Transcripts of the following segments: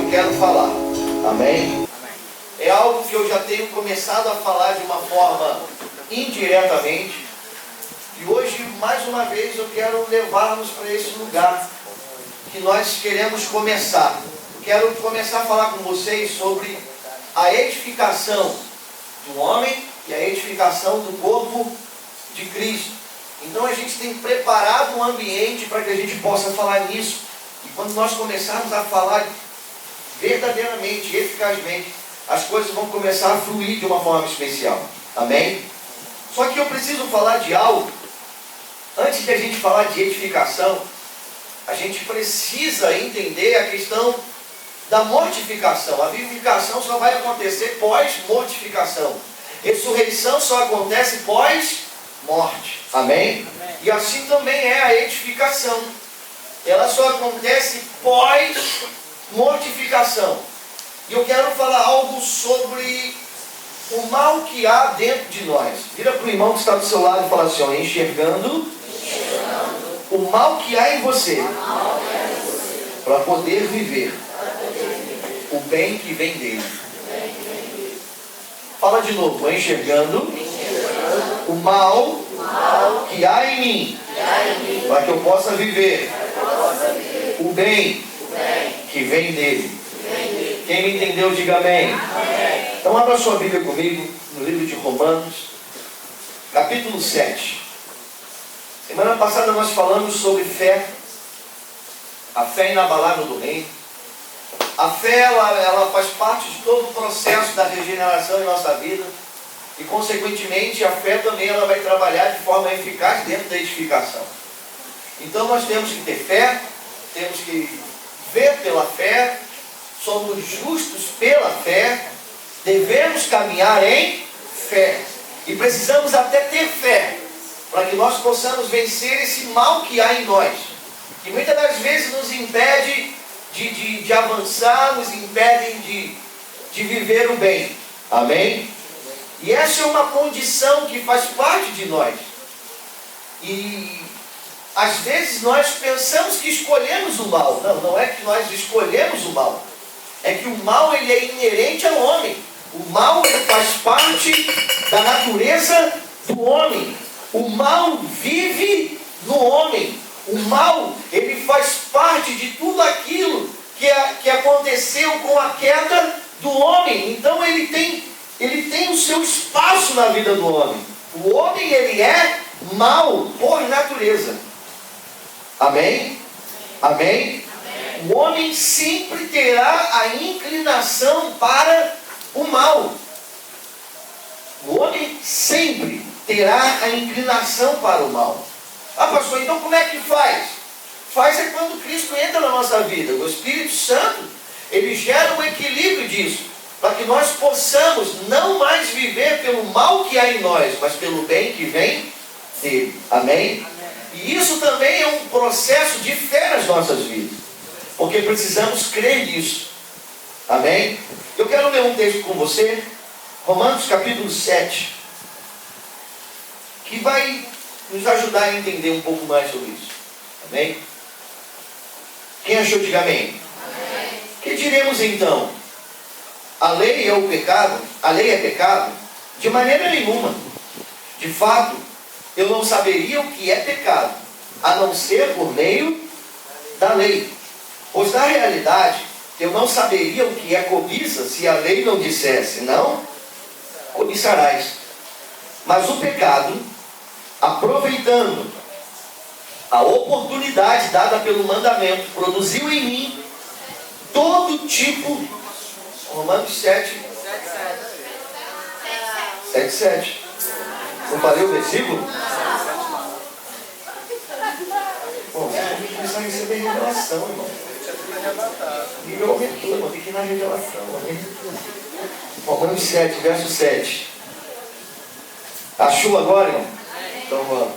eu quero falar. Amém? É algo que eu já tenho começado a falar de uma forma indiretamente. E hoje, mais uma vez, eu quero levar-nos para esse lugar que nós queremos começar. Quero começar a falar com vocês sobre a edificação do homem e a edificação do corpo de Cristo. Então a gente tem preparado um ambiente para que a gente possa falar nisso. E quando nós começarmos a falar verdadeiramente, eficazmente, as coisas vão começar a fluir de uma forma especial. Amém? Só que eu preciso falar de algo. Antes de a gente falar de edificação, a gente precisa entender a questão da mortificação. A vivificação só vai acontecer pós-mortificação. Ressurreição só acontece pós-morte. Amém? E assim também é a edificação. Ela só acontece pós-mortificação. E eu quero falar algo sobre o mal que há dentro de nós. Vira para o irmão que está do seu lado e fala assim, ó, enxergando o mal que há em você, para poder viver o bem que vem dele. Fala de novo, enxergando o mal que há em mim, para que eu possa viver o bem que vem dele. Quem me entendeu, diga amém. Então abra sua Bíblia comigo no livro de Romanos, capítulo 7. Semana passada nós falamos sobre fé, a fé inabalável do reino. A fé ela faz parte de todo o processo da regeneração em nossa vida. E consequentemente a fé também ela vai trabalhar de forma eficaz dentro da edificação. Então nós temos que ter fé, temos que ver pela fé, somos justos pela fé, devemos caminhar em fé. E precisamos até ter fé, para que nós possamos vencer esse mal que há em nós, que muitas das vezes nos impede de avançar, nos impedem de viver o bem. Amém? E essa é uma condição que faz parte de nós. E às vezes nós pensamos que escolhemos o mal. Não, não é que nós escolhemos o mal. É que o mal ele é inerente ao homem. O mal ele faz parte da natureza do homem. O mal vive no homem. O mal ele faz parte de tudo aquilo que aconteceu com a queda do homem. Então ele tem o seu espaço na vida do homem. O homem ele é mal por natureza. Amém? Amém? O homem sempre terá a inclinação para o mal. O homem sempre terá a inclinação para o mal. Ah, pastor, então como é que faz? Faz é quando Cristo entra na nossa vida. O Espírito Santo, ele gera um equilíbrio disso, para que nós possamos não mais viver pelo mal que há em nós, mas pelo bem que vem dele. Amém? E isso também é um processo de fé nas nossas vidas, porque precisamos crer nisso. Amém? Eu quero ler um texto com você, Romanos capítulo 7, que vai nos ajudar a entender um pouco mais sobre isso. Amém? Quem achou, diga amém. Amém. Que diremos então? A lei é o pecado? A lei é pecado? De maneira nenhuma. De fato, eu não saberia o que é pecado, a não ser por meio da lei. Pois na realidade, eu não saberia o que é cobiça se a lei não dissesse, não cobiçarás. Mas o pecado, aproveitando a oportunidade dada pelo mandamento, produziu em mim todo tipo. Romanos 7, 7. Não falei o versículo? Bom, tem que começar a receber revelação, irmão. Nível aumentou, irmão. Tem que ir na revelação. Romanos 7, verso 7. Achou agora, irmão? Então vamos.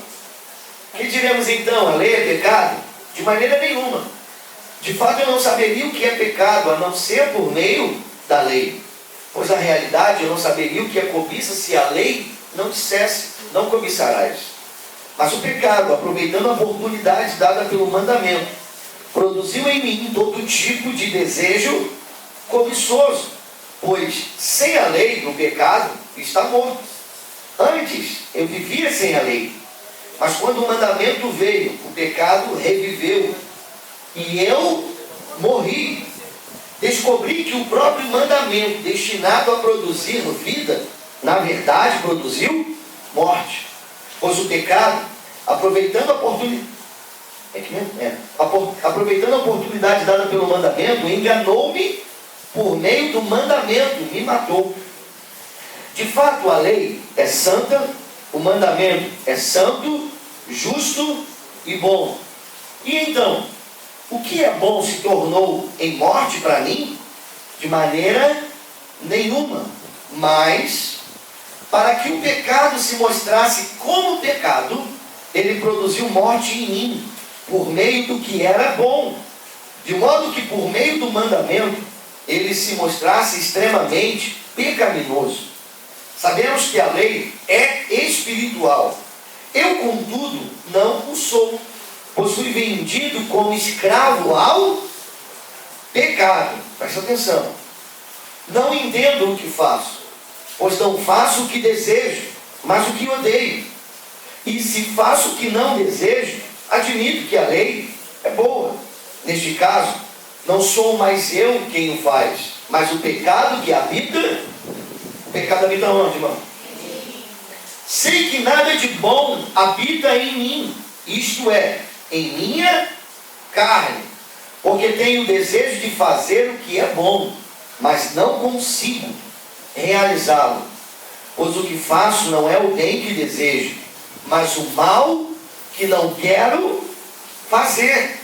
Que diremos então? A lei é pecado? De maneira nenhuma. De fato eu não saberia o que é pecado, a não ser por meio da lei. Pois na realidade eu não saberia o que é cobiça se a lei não dissesse, não cobiçarás. Mas o pecado, aproveitando a oportunidade dada pelo mandamento, produziu em mim todo tipo de desejo cobiçoso, pois sem a lei o pecado está morto. Antes eu vivia sem a lei, mas quando o mandamento veio, o pecado reviveu e eu morri. Descobri que o próprio mandamento destinado a produzir vida, na verdade produziu morte. Pois o pecado, aproveitando a oportunidade dada pelo mandamento, enganou-me por meio do mandamento, me matou. De fato, a lei é santa, o mandamento é santo, justo e bom. E então, o que é bom se tornou em morte para mim? De maneira nenhuma. Mas, para que o pecado se mostrasse como pecado, ele produziu morte em mim, por meio do que era bom. De modo que por meio do mandamento, ele se mostrasse extremamente pecaminoso. Sabemos que a lei é espiritual. Eu, contudo, não o sou, pois fui vendido como escravo ao pecado. Presta atenção. Não entendo o que faço, pois não faço o que desejo, mas o que odeio. E se faço o que não desejo, admito que a lei é boa. Neste caso, não sou mais eu quem o faz, mas o pecado que habita. O pecado habita onde, irmão? Sei que nada de bom habita em mim, isto é, em minha carne, porque tenho o desejo de fazer o que é bom, mas não consigo realizá-lo. Pois o que faço não é o bem que desejo, mas o mal que não quero fazer.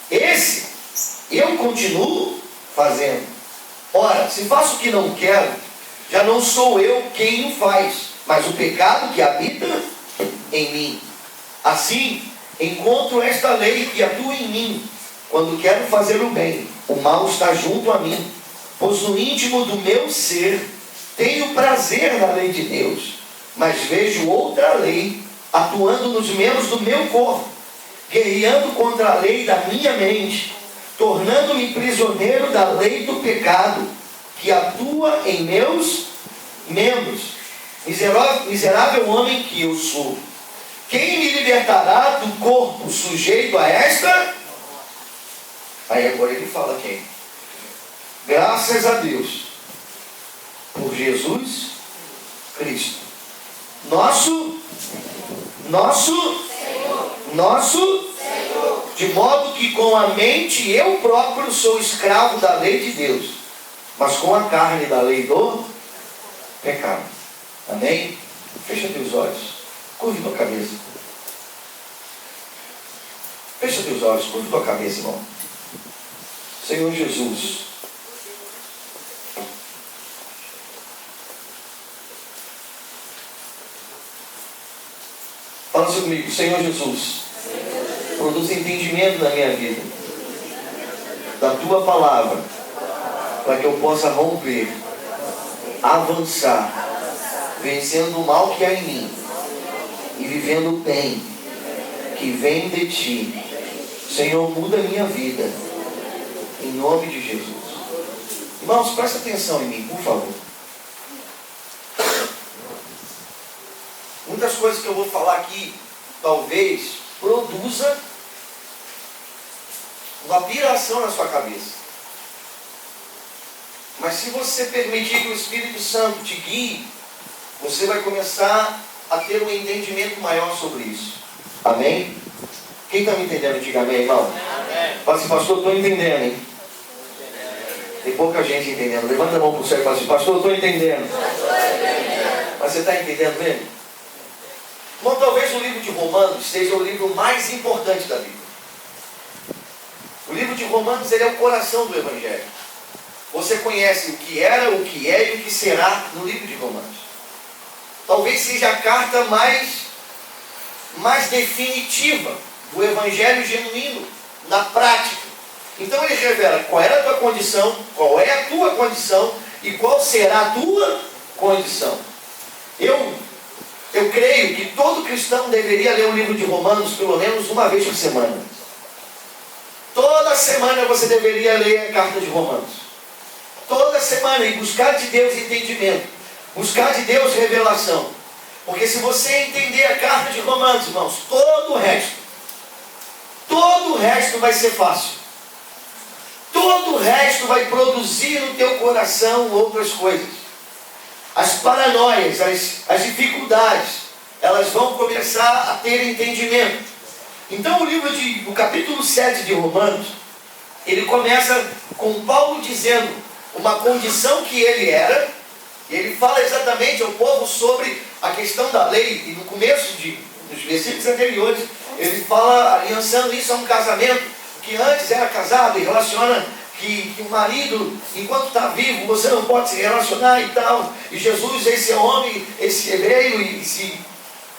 Esse eu continuo fazendo. Ora, se faço o que não quero, já não sou eu quem o faz, mas o pecado que habita em mim. Assim, encontro esta lei que atua em mim. Quando quero fazer o bem, o mal está junto a mim. Pois no íntimo do meu ser, tenho prazer na lei de Deus, mas vejo outra lei atuando nos membros do meu corpo, guerreando contra a lei da minha mente, tornando-me prisioneiro da lei do pecado, que atua em meus membros. Miserável homem que eu sou, quem me libertará do corpo sujeito a esta? Aí agora ele fala quem? Graças a Deus, por Jesus Cristo, nosso Senhor. De modo que com a mente eu próprio sou escravo da lei de Deus, mas com a carne da lei do pecado. Amém? Fecha teus olhos, curve tua cabeça. Fecha teus olhos, curve tua cabeça, irmão. Senhor Jesus, fala assim comigo. Senhor Jesus, produz entendimento na minha vida da tua palavra, para que eu possa romper, avançar, vencendo o mal que há em mim e vivendo o bem que vem de ti. Senhor, muda a minha vida, em nome de Jesus. Irmãos, presta atenção em mim, por favor. Muitas coisas que eu vou falar aqui, talvez produza uma piração na sua cabeça. Mas se você permitir que o Espírito Santo te guie, você vai começar a ter um entendimento maior sobre isso. Amém? Quem está me entendendo, diga amém, irmão. Amém. Fala assim, pastor, estou entendendo, hein? Tem pouca gente entendendo. Levanta a mão para o céu e fala assim, pastor, estou entendendo. Mas você está entendendo mesmo? Bom, talvez o livro de Romanos seja o livro mais importante da Bíblia. O livro de Romanos, ele é o coração do Evangelho. Você conhece o que era, o que é e o que será no livro de Romanos. Talvez seja a carta mais definitiva do Evangelho genuíno, na prática. Então ele revela qual era a tua condição, qual é a tua condição e qual será a tua condição. Eu creio que todo cristão deveria ler o livro de Romanos pelo menos uma vez por semana. Toda semana você deveria ler a carta de Romanos. toda semana e buscar de Deus entendimento, buscar de Deus revelação. Porque se você entender a carta de Romanos, irmãos, todo o resto vai ser fácil. Todo o resto vai produzir no teu coração outras coisas. As paranoias, as dificuldades, elas vão começar a ter entendimento. Então o capítulo 7 de Romanos, ele começa com Paulo dizendo uma condição que ele era, e ele fala exatamente ao povo sobre a questão da lei, e no começo dos versículos anteriores, ele fala, aliançando isso a um casamento, que antes era casado, e relaciona que o marido, enquanto está vivo, você não pode se relacionar e tal, e Jesus, esse homem, esse hebreu, e se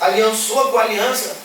aliançou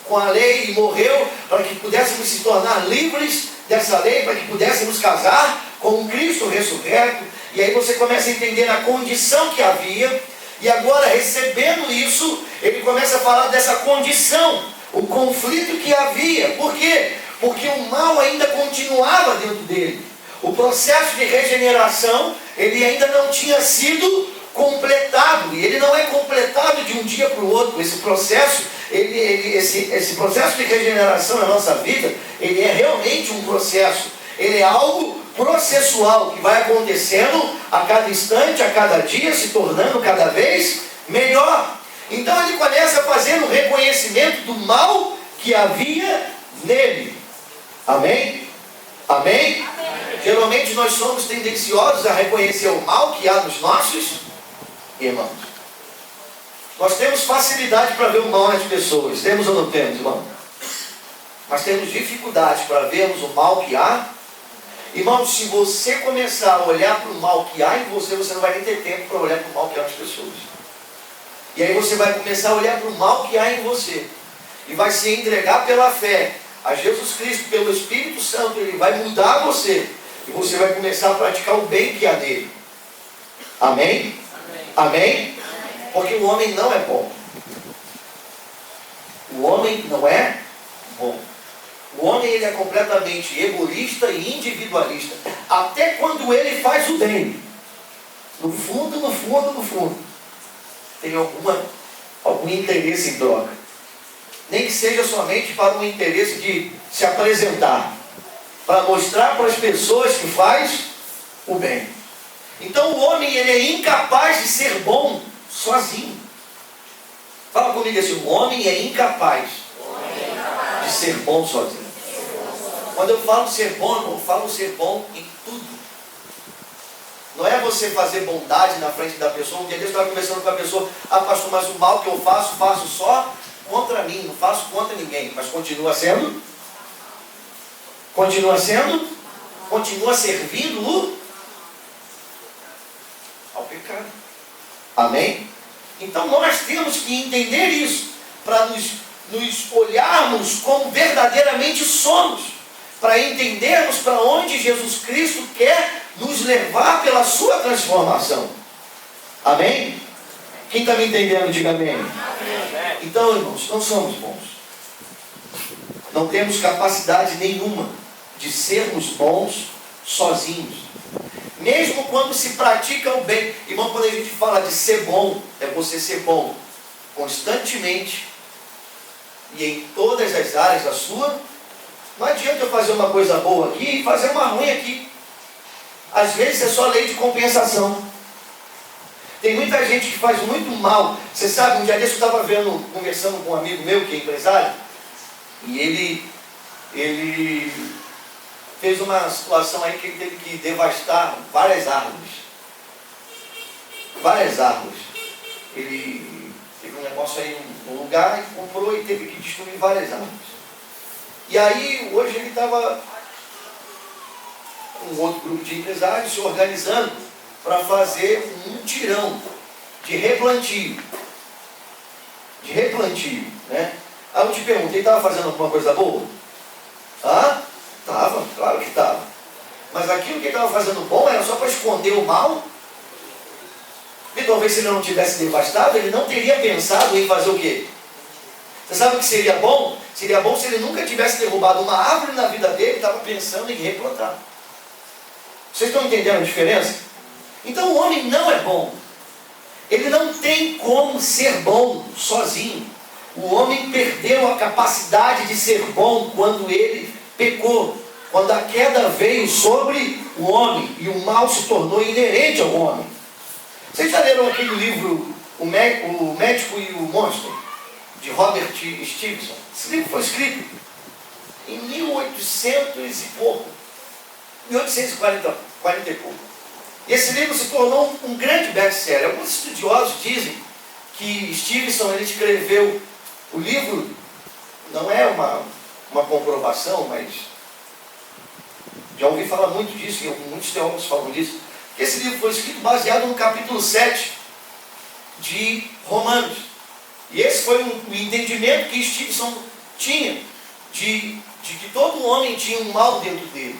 com a lei e morreu para que pudéssemos se tornar livres dessa lei, para que pudéssemos casar com um Cristo ressurreto. E aí você começa a entender a condição que havia, e agora recebendo isso, ele começa a falar dessa condição, o conflito que havia. Por quê? Porque o mal ainda continuava dentro dele. O processo de regeneração, ele ainda não tinha sido completado, e ele não é completado de um dia para o outro. Esse processo, esse processo de regeneração na nossa vida, ele é realmente um processo, ele é algo processual, que vai acontecendo a cada instante, a cada dia, se tornando cada vez melhor. Então ele começa a fazer um reconhecimento do mal que havia nele. Amém? Amém? Geralmente nós somos tendenciosos a reconhecer o mal que há nos nossos irmãos. Nós temos facilidade para ver o mal nas pessoas. Temos ou não temos, irmão? Mas temos dificuldade para vermos o mal que há. Irmão, se você começar a olhar para o mal que há em você, você não vai nem ter tempo para olhar para o mal que há nas pessoas. E aí você vai começar a olhar para o mal que há em você. E vai se entregar pela fé a Jesus Cristo, pelo Espírito Santo. Ele vai mudar você. E você vai começar a praticar o bem que há nele. Amém? Amém? Porque o homem não é bom. O homem não é bom. O homem, ele é completamente egoísta e individualista. Até quando ele faz o bem. No fundo, no fundo, no fundo, tem algum interesse em troca. Nem que seja somente para um interesse de se apresentar, para mostrar para as pessoas que faz o bem. Então o homem, ele é incapaz de ser bom sozinho. Fala comigo assim: o homem é incapaz de ser bom sozinho. Quando eu falo ser bom, eu falo ser bom em tudo. Não é você fazer bondade na frente da pessoa. Um dia eu estava conversando com a pessoa: ah, pastor, mas o mal que eu faço só contra mim, não faço contra ninguém. Mas continua sendo servindo ao pecado. Amém? Então nós temos que entender isso, para nos olharmos como verdadeiramente somos, para entendermos para onde Jesus Cristo quer nos levar pela sua transformação. Amém? Quem está me entendendo, diga amém. Amém. Então, irmãos, não somos bons. Não temos capacidade nenhuma de sermos bons sozinhos. Mesmo quando se pratica o bem. Irmão, quando a gente fala de ser bom, é você ser bom constantemente e em todas as áreas da sua. Não adianta eu fazer uma coisa boa aqui e fazer uma ruim aqui. Às vezes é só lei de compensação. Tem muita gente que faz muito mal. Você sabe, um dia desse eu estava conversando com um amigo meu que é empresário, e ele fez uma situação aí que ele teve que devastar várias árvores. Várias árvores. Ele teve um negócio aí num lugar e comprou e teve que destruir várias árvores. E aí, hoje ele estava com um outro grupo de empresários se organizando para fazer um mutirão de replantio. Né? Aí eu te pergunto, ele estava fazendo alguma coisa boa? Ah, estava, claro que estava. Mas aquilo que ele estava fazendo bom era só para esconder o mal? E talvez se ele não tivesse devastado, ele não teria pensado em fazer o quê? Você sabe o que seria bom? Seria bom se ele nunca tivesse derrubado uma árvore na vida dele e estava pensando em replantar. Vocês estão entendendo a diferença? Então o homem não é bom. Ele não tem como ser bom sozinho. O homem perdeu a capacidade de ser bom quando ele pecou. Quando a queda veio sobre o homem e o mal se tornou inerente ao homem. Vocês já leram aquele livro, O Médico e o Monstro, de Robert Stevenson? Esse livro foi escrito em 1800 e pouco. 1840 e pouco. E esse livro se tornou um grande best-seller. Alguns estudiosos dizem que Stevenson ele escreveu o livro, não é uma comprovação, mas já ouvi falar muito disso, e muitos teólogos falam disso, que esse livro foi escrito baseado no capítulo 7 de Romanos. E esse foi o entendimento que Stevenson tinha, de que todo homem tinha um mal dentro dele.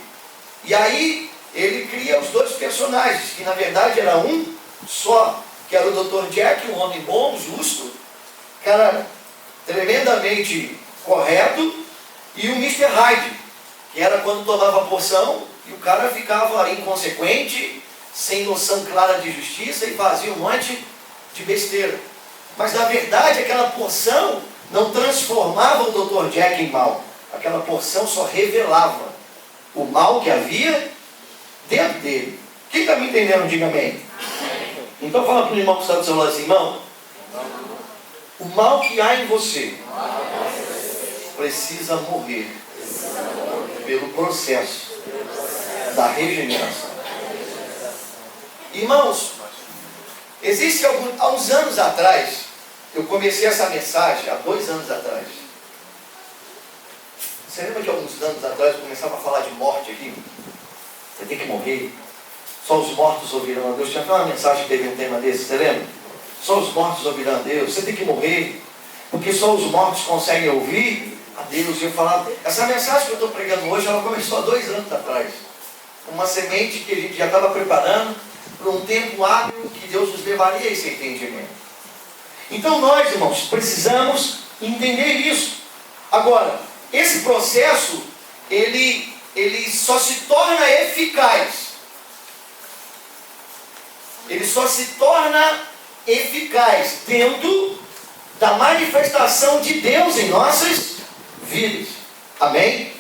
E aí ele cria os dois personagens, que na verdade era um só, que era o Dr. Jack, um homem bom, justo, cara tremendamente correto, e o Mr. Hyde, que era quando tomava a poção e o cara ficava inconsequente, sem noção clara de justiça e fazia um monte de besteira. Mas na verdade aquela porção não transformava o Dr. Jack em mal. Aquela porção só revelava o mal que havia dentro dele. Quem está me entendendo, diga amém. Então fala para o irmão que está do seu lado assim: irmão, o mal que há em você precisa morrer pelo processo da regeneração. Irmãos, existe há uns anos atrás, eu comecei essa mensagem há 2 anos atrás. Você lembra de alguns anos atrás eu começava a falar de morte aqui? Você tem que morrer. Só os mortos ouvirão a Deus. Tinha até uma mensagem que teve um tema desse, você lembra? Só os mortos ouvirão a Deus. Você tem que morrer, porque só os mortos conseguem ouvir a Deus. E eu falava, essa mensagem que eu estou pregando hoje, ela começou há 2 anos atrás. Uma semente que a gente já estava preparando para um tempo hábil que Deus nos levaria a esse entendimento. Então nós, irmãos, precisamos entender isso. Agora, esse processo, ele só se torna eficaz. Ele só se torna eficaz dentro da manifestação de Deus em nossas vidas. Amém?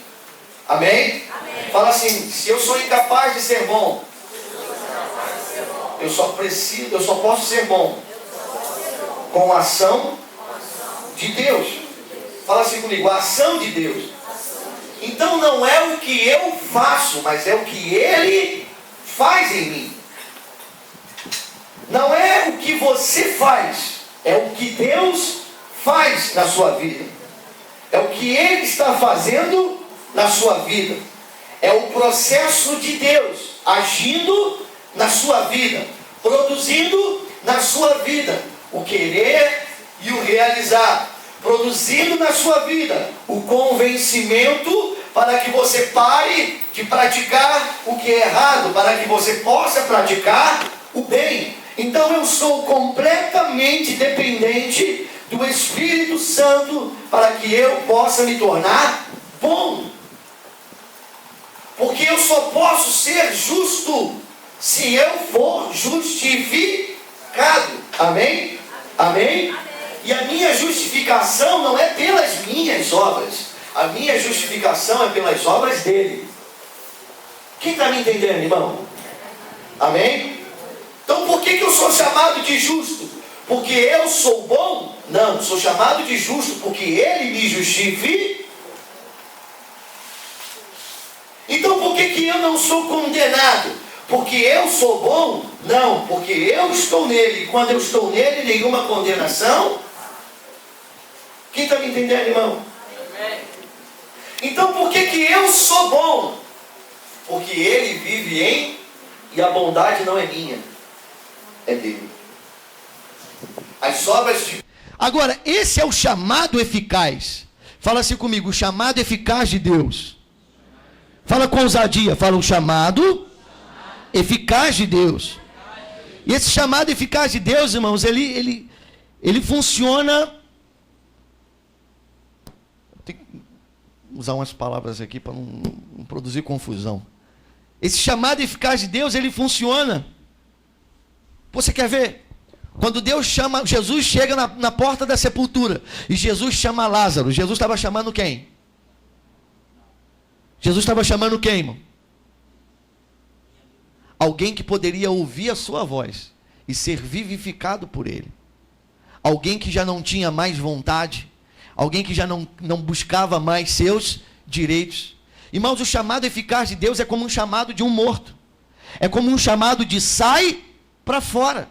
Amém? Amém. Fala assim: se eu sou incapaz de ser bom, eu só posso ser bom com a ação de Deus. Fala assim comigo: a ação de Deus. Então não é o que eu faço, mas é o que Ele faz em mim. Não é o que você faz, é o que Deus faz na sua vida. É o que Ele está fazendo na sua vida. É o processo de Deus agindo na sua vida, produzindo na sua vida o querer e o realizar, produzindo na sua vida o convencimento para que você pare de praticar o que é errado, para que você possa praticar o bem. Então eu sou completamente dependente do Espírito Santo para que eu possa me tornar bom. Porque eu só posso ser justo se eu for justificado. Amém? Amém? E a minha justificação não é pelas minhas obras. A minha justificação é pelas obras dele. Quem está me entendendo, irmão? Amém? Então por que eu sou chamado de justo? Porque eu sou bom? Não, sou chamado de justo porque ele me justifica. Então por que eu não sou condenado? Porque eu sou bom? Não, porque eu estou nele. E quando eu estou nele, nenhuma condenação. Quem está me entendendo, irmão? Então por que eu sou bom? Porque ele vive em, e a bondade não é minha, é dele. As obras de... Agora, esse é o chamado eficaz. Fala assim comigo: o chamado eficaz de Deus. Fala com ousadia, fala: o chamado eficaz de Deus. E esse chamado eficaz de Deus, irmãos, ele funciona... Tem que usar umas palavras aqui para não produzir confusão. Esse chamado eficaz de Deus, ele funciona Você quer ver? Quando Deus chama, Jesus chega na porta da sepultura, e Jesus chama Lázaro. Jesus estava chamando quem? Jesus estava chamando quem, irmão? Alguém que poderia ouvir a sua voz e ser vivificado por ele. Alguém que já não tinha mais vontade. Alguém que já não buscava mais seus direitos. Irmãos, o chamado eficaz de Deus é como um chamado de um morto. É como um chamado de sai para fora.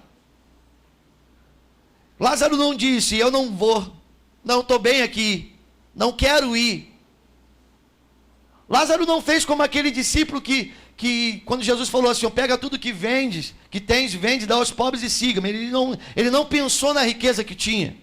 Lázaro não disse, eu não vou. Não, estou bem aqui. Não quero ir. Lázaro não fez como aquele discípulo que quando Jesus falou assim, pega tudo que vendes, que tens, vende, dá aos pobres e siga-me. Ele não pensou na riqueza que tinha.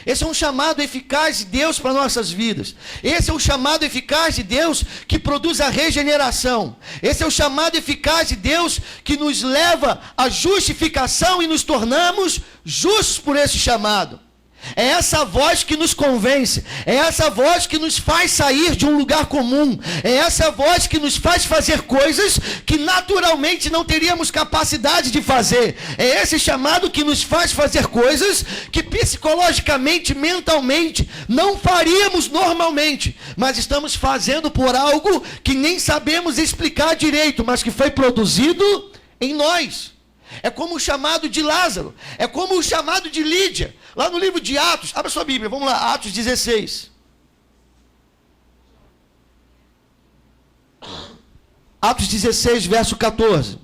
Esse é um chamado eficaz de Deus para nossas vidas. Esse é o chamado eficaz de Deus que produz a regeneração. Esse é o chamado eficaz de Deus que nos leva à justificação e nos tornamos justos por esse chamado. É essa voz que nos convence, é essa voz que nos faz sair de um lugar comum, é essa voz que nos faz fazer coisas que naturalmente não teríamos capacidade de fazer. É esse chamado que nos faz fazer coisas que psicologicamente, mentalmente, não faríamos normalmente, mas estamos fazendo por algo que nem sabemos explicar direito, mas que foi produzido em nós. É como o chamado de Lázaro, é como o chamado de Lídia, lá no livro de Atos. Abra sua Bíblia, vamos lá, Atos 16. Atos 16, verso 14.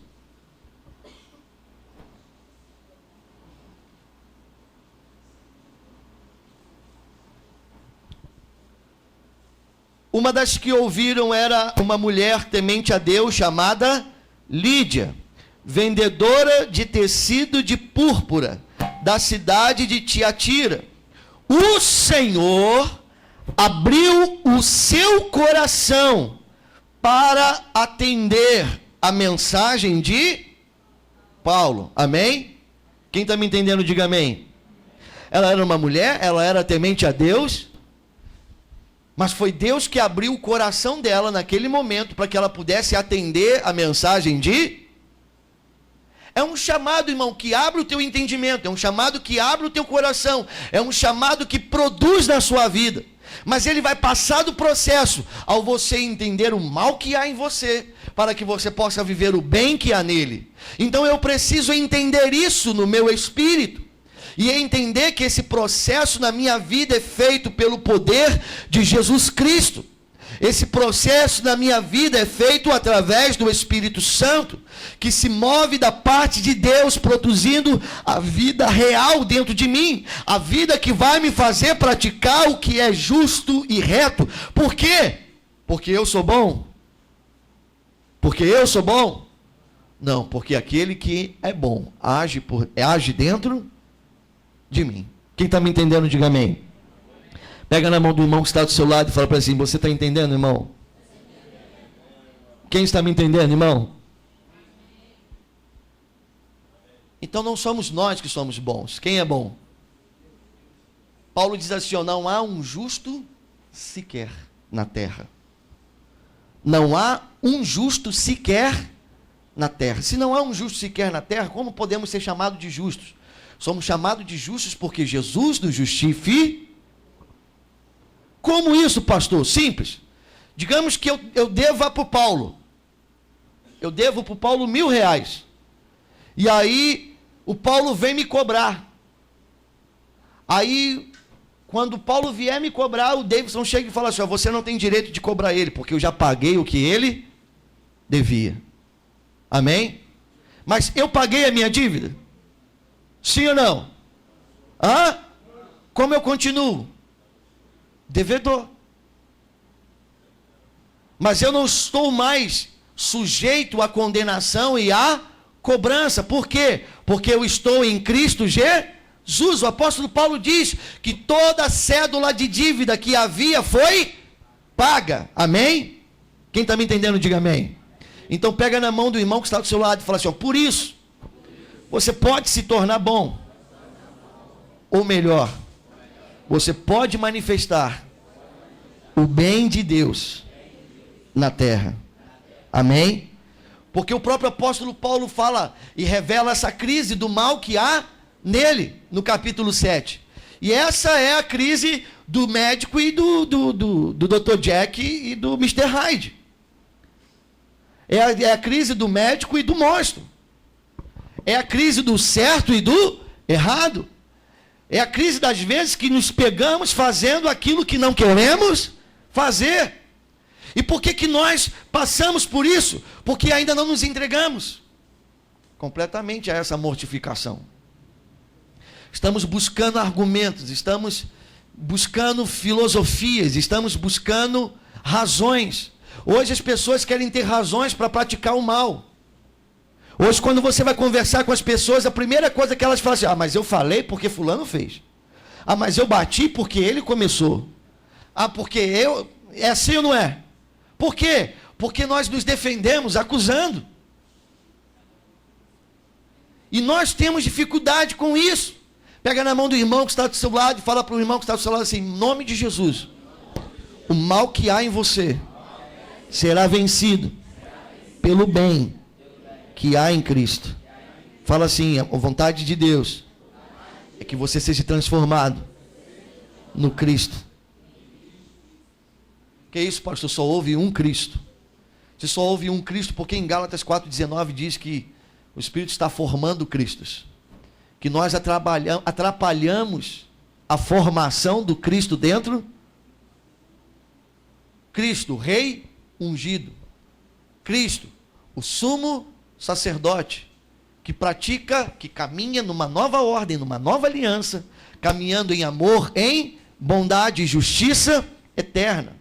Uma das que ouviram era uma mulher temente a Deus chamada Lídia, vendedora de tecido de púrpura, da cidade de Tiatira. O Senhor abriu o seu coração para atender a mensagem de Paulo. Amém? Quem está me entendendo, diga amém. Ela era uma mulher, ela era temente a Deus, mas foi Deus que abriu o coração dela naquele momento para que ela pudesse atender a mensagem de... É um chamado, irmão, que abre o teu entendimento, é um chamado que abre o teu coração, é um chamado que produz na sua vida. Mas ele vai passar do processo ao você entender o mal que há em você, para que você possa viver o bem que há nele. Então eu preciso entender isso no meu espírito, e entender que esse processo na minha vida é feito pelo poder de Jesus Cristo. Esse processo na minha vida é feito através do Espírito Santo, que se move da parte de Deus, produzindo a vida real dentro de mim, a vida que vai me fazer praticar o que é justo e reto. Por quê? Porque eu sou bom? Porque eu sou bom? Não, porque aquele que é bom age dentro de mim. Quem está me entendendo, diga amém. Pega na mão do irmão que está do seu lado e fala para ele assim, você está entendendo, irmão? Quem está me entendendo, irmão? Então não somos nós que somos bons. Quem é bom? Paulo diz assim, não há um justo sequer na terra. Não há um justo sequer na terra. Se não há um justo sequer na terra, como podemos ser chamados de justos? Somos chamados de justos porque Jesus nos justifica. Como isso, pastor? Simples. Digamos que eu devo para o Paulo. Eu devo para o Paulo R$1.000. E aí, o Paulo vem me cobrar. Aí, quando o Paulo vier me cobrar, o Davidson chega e fala assim, você não tem direito de cobrar ele, porque eu já paguei o que ele devia. Amém? Mas eu paguei a minha dívida? Sim ou não? Hã? Como eu continuo? Devedor. Mas eu não estou mais sujeito à condenação e à cobrança. Por quê? Porque eu estou em Cristo Jesus. O apóstolo Paulo diz que toda a cédula de dívida que havia foi paga. Amém? Quem está me entendendo, diga amém. Então pega na mão do irmão que está do seu lado e fala assim, por isso, você pode se tornar bom. Ou melhor, você pode manifestar o bem de Deus na terra. Amém? Porque o próprio apóstolo Paulo fala e revela essa crise do mal que há nele, no capítulo 7. E essa é a crise do médico e do Dr. Jack e do Mr. Hyde. É a crise do médico e do monstro. É a crise do certo e do errado. É a crise das vezes que nos pegamos fazendo aquilo que não queremos fazer. E por que nós passamos por isso? Porque ainda não nos entregamos completamente a essa mortificação. Estamos buscando argumentos, estamos buscando filosofias, estamos buscando razões. Hoje as pessoas querem ter razões para praticar o mal. Hoje, quando você vai conversar com as pessoas, a primeira coisa que elas falam assim: mas eu falei porque fulano fez. Mas eu bati porque ele começou. Porque eu... É assim ou não é? Por quê? Porque nós nos defendemos acusando. E nós temos dificuldade com isso. Pega na mão do irmão que está do seu lado e fala para o irmão que está do seu lado assim: em nome de Jesus, o mal que há em você será vencido pelo bem que há em Cristo. Fala assim: a vontade de Deus é que você seja transformado no Cristo. Que isso, pastor? Só houve um Cristo. Se só houve um Cristo, porque em Gálatas 4,19 diz que o Espírito está formando Cristos. Que nós atrapalhamos a formação do Cristo dentro. Cristo, Rei ungido. Cristo, o sumo sacerdote, que pratica, que caminha numa nova ordem, numa nova aliança, caminhando em amor, em bondade e justiça eterna.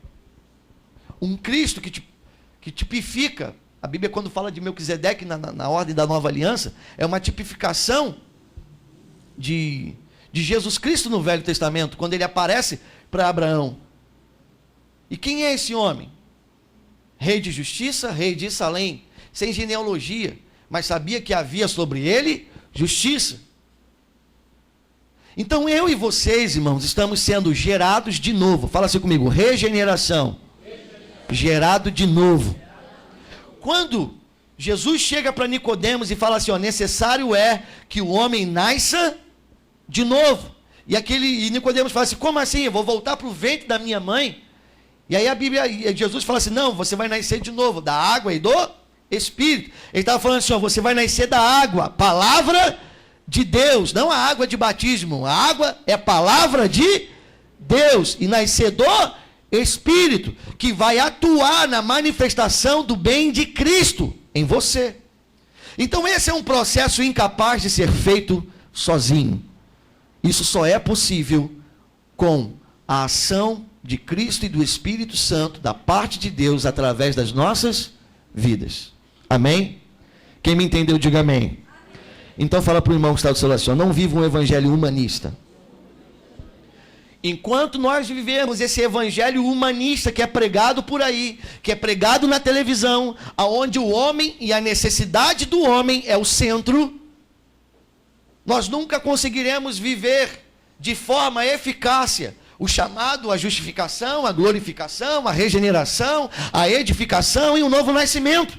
Um Cristo que tipifica, a Bíblia quando fala de Melquisedeque na ordem da nova aliança, é uma tipificação de Jesus Cristo no Velho Testamento, quando ele aparece para Abraão. E quem é esse homem? Rei de justiça, rei de Salém, sem genealogia, mas sabia que havia sobre ele justiça. Então eu e vocês, irmãos, estamos sendo gerados de novo. Fala assim comigo: regeneração. Gerado de novo. Quando Jesus chega para Nicodemos e fala assim: necessário é que o homem nasça de novo. E Nicodemos fala assim: como assim? Eu vou voltar para o ventre da minha mãe? E aí Jesus fala assim: não, você vai nascer de novo, da água e do Espírito. Ele estava falando assim: você vai nascer da água, palavra de Deus, não a água de batismo. A água é a palavra de Deus, e nascer do Espírito, que vai atuar na manifestação do bem de Cristo em você. Então esse é um processo incapaz de ser feito sozinho. Isso só é possível com a ação de Cristo e do Espírito Santo, da parte de Deus, através das nossas vidas. Amém? Quem me entendeu, diga amém. Então fala para o irmão que está do seu lado assim: não viva um evangelho humanista. Enquanto nós vivemos esse evangelho humanista que é pregado por aí, que é pregado na televisão, aonde o homem e a necessidade do homem é o centro, nós nunca conseguiremos viver de forma eficácia o chamado, a justificação, a glorificação, a regeneração, a edificação e o novo nascimento.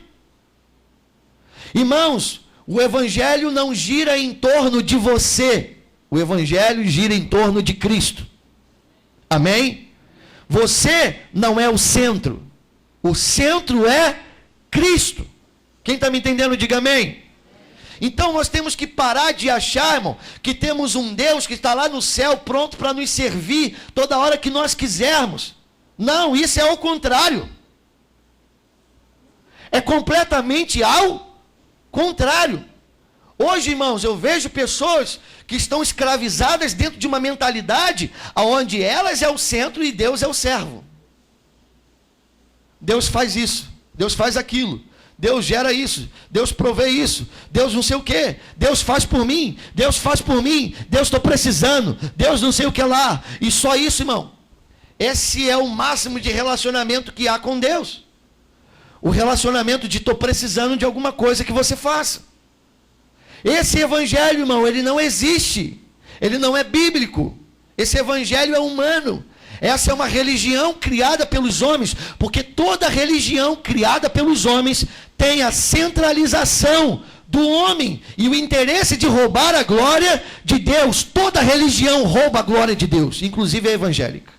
Irmãos, o evangelho não gira em torno de você, o evangelho gira em torno de Cristo. Amém? Você não é o centro é Cristo. Quem está me entendendo, diga amém. Então nós temos que parar de achar, irmão, que temos um Deus que está lá no céu pronto para nos servir toda hora que nós quisermos. Não, isso é ao contrário. É completamente ao contrário. Hoje, irmãos, eu vejo pessoas que estão escravizadas dentro de uma mentalidade onde elas é o centro e Deus é o servo. Deus faz isso, Deus faz aquilo, Deus gera isso, Deus provê isso, Deus não sei o que, Deus faz por mim, Deus estou precisando, Deus não sei o que lá, e só isso, irmão. Esse é o máximo de relacionamento que há com Deus. O relacionamento de estou precisando de alguma coisa que você faça. Esse evangelho, irmão, ele não existe. Ele não é bíblico. Esse evangelho é humano. Essa é uma religião criada pelos homens, porque toda religião criada pelos homens tem a centralização do homem e o interesse de roubar a glória de Deus. Toda religião rouba a glória de Deus, inclusive a evangélica.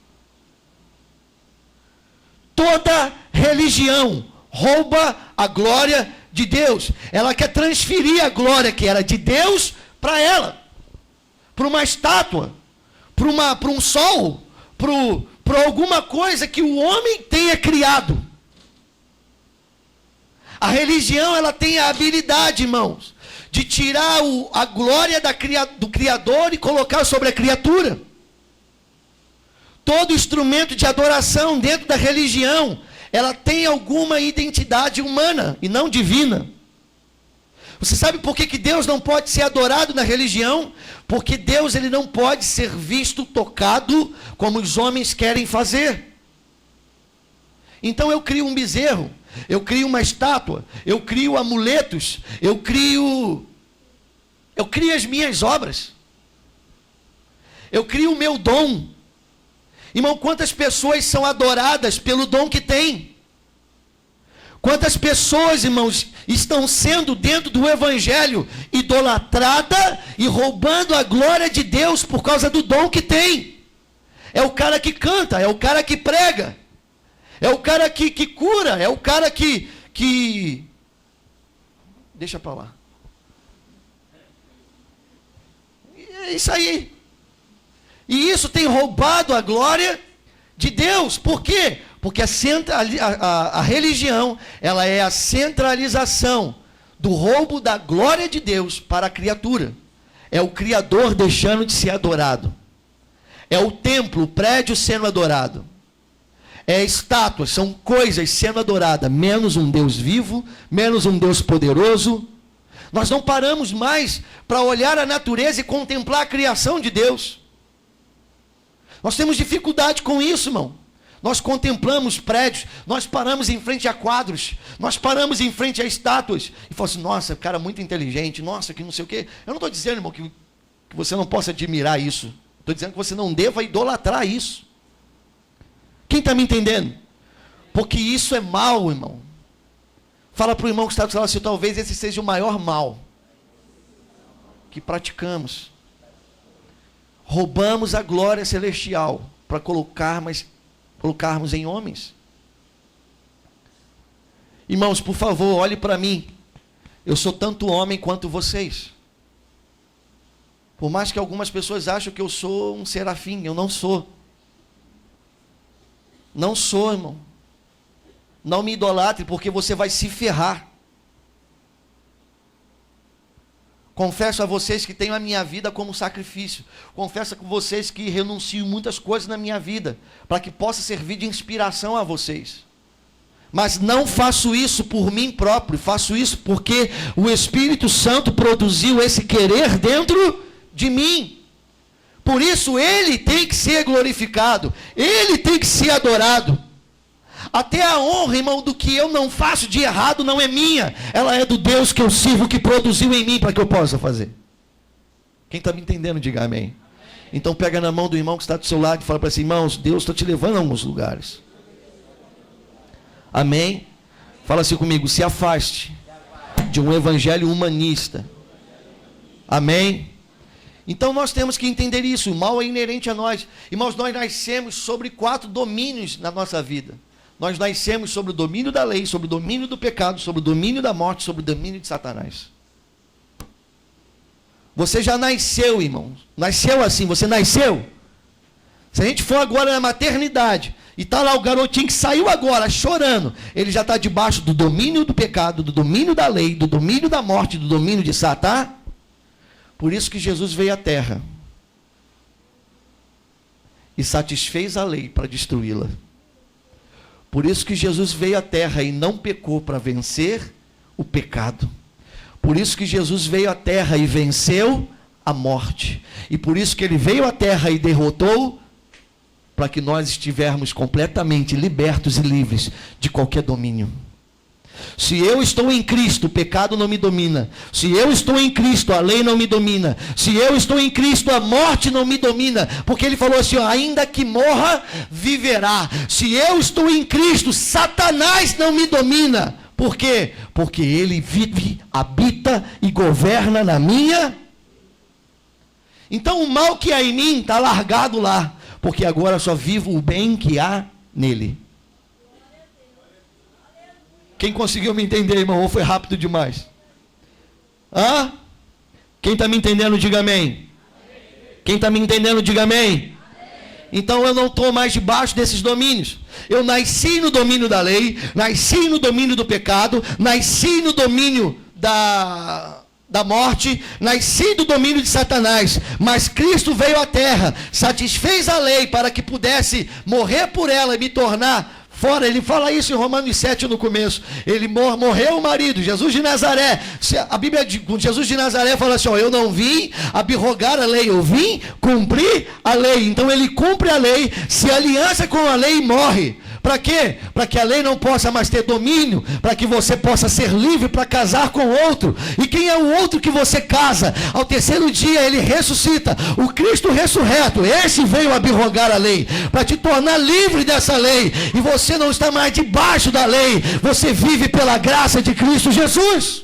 Toda religião rouba a glória de Deus. Ela quer transferir a glória que era de Deus para ela, para uma estátua, para um sol, para alguma coisa que o homem tenha criado. A religião, ela tem a habilidade, irmãos, de tirar a glória do Criador e colocar sobre a criatura. Todo instrumento de adoração dentro da religião, ela tem alguma identidade humana e não divina. Você sabe por que Deus não pode ser adorado na religião? Porque Deus, ele não pode ser visto, tocado, como os homens querem fazer. Então eu crio um bezerro, eu crio uma estátua, eu crio amuletos, eu crio as minhas obras, eu crio o meu dom. Irmão, quantas pessoas são adoradas pelo dom que têm? Quantas pessoas, irmãos, estão sendo dentro do evangelho idolatrada e roubando a glória de Deus por causa do dom que tem? É o cara que canta, é o cara que prega, é o cara que cura, é o cara que... Deixa para lá. É isso aí. E isso tem roubado a glória de Deus. Por quê? Porque a religião, ela é a centralização do roubo da glória de Deus para a criatura. É o Criador deixando de ser adorado. É o templo, o prédio sendo adorado. É estátuas, são coisas sendo adoradas, menos um Deus vivo, menos um Deus poderoso. Nós não paramos mais para olhar a natureza e contemplar a criação de Deus. Nós temos dificuldade com isso, irmão. Nós contemplamos prédios, nós paramos em frente a quadros, nós paramos em frente a estátuas, e falamos assim, nossa, cara muito inteligente, nossa, que não sei o quê. Eu não estou dizendo, irmão, que você não possa admirar isso. Estou dizendo que você não deva idolatrar isso. Quem está me entendendo? Porque isso é mal, irmão. Fala para o irmão que está do seu lado, assim, talvez esse seja o maior mal que praticamos. Roubamos a glória celestial para colocarmos em homens. Irmãos, por favor, olhe para mim. Eu sou tanto homem quanto vocês. Por mais que algumas pessoas achem que eu sou um serafim, eu não sou. Não sou, irmão. Não me idolatre, porque você vai se ferrar. Confesso a vocês que tenho a minha vida como sacrifício. Confesso a vocês que renuncio muitas coisas na minha vida, para que possa servir de inspiração a vocês. Mas não faço isso por mim próprio, faço isso porque o Espírito Santo produziu esse querer dentro de mim. Por isso ele tem que ser glorificado, ele tem que ser adorado. Até a honra, irmão, do que eu não faço de errado não é minha. Ela é do Deus que eu sirvo, que produziu em mim para que eu possa fazer. Quem está me entendendo, diga amém. Então pega na mão do irmão que está do seu lado e fala para assim, irmãos, Deus está te levando a alguns lugares. Amém? Fala assim comigo, se afaste de um evangelho humanista. Amém? Então nós temos que entender isso, o mal é inerente a nós. Irmãos, nós nascemos sobre 4 domínios na nossa vida. Nós nascemos sobre o domínio da lei, sobre o domínio do pecado, sobre o domínio da morte, sobre o domínio de Satanás. Você já nasceu, irmão. Nasceu assim, você nasceu. Se a gente for agora na maternidade, e está lá o garotinho que saiu agora, chorando, ele já está debaixo do domínio do pecado, do domínio da lei, do domínio da morte, do domínio de Satanás. Por isso que Jesus veio à terra e satisfez a lei para destruí-la. Por isso que Jesus veio à terra e não pecou para vencer o pecado. Por isso que Jesus veio à terra e venceu a morte. E por isso que ele veio à terra e derrotou, para que nós estivermos completamente libertos e livres de qualquer domínio. Se eu estou em Cristo, o pecado não me domina. Se eu estou em Cristo, a lei não me domina. Se eu estou em Cristo, a morte não me domina. Porque ele falou assim, ó, ainda que morra, viverá. Se eu estou em Cristo, Satanás não me domina. Por quê? Porque ele vive, habita e governa na minha. Então o mal que há em mim está largado lá. Porque agora só vivo o bem que há nele. Quem conseguiu me entender, irmão? Ou foi rápido demais? Hã? Quem está me entendendo, diga amém. Quem está me entendendo, diga amém. Então eu não estou mais debaixo desses domínios. Eu nasci no domínio da lei, nasci no domínio do pecado, nasci no domínio da morte, nasci do domínio de Satanás. Mas Cristo veio à terra, satisfez a lei para que pudesse morrer por ela e me tornar fora. Ele fala isso em Romanos 7 no começo. Ele morreu o marido, Jesus de Nazaré. A Bíblia com Jesus de Nazaré fala assim, ó, eu não vim abrogar a lei, eu vim cumprir a lei. Então ele cumpre a lei, se aliança com a lei e morre. Para quê? Para que a lei não possa mais ter domínio, para que você possa ser livre para casar com outro. E quem é o outro que você casa? Ao terceiro dia ele ressuscita. O Cristo ressurreto, esse veio abrogar a lei, para te tornar livre dessa lei. E você não está mais debaixo da lei, você vive pela graça de Cristo Jesus.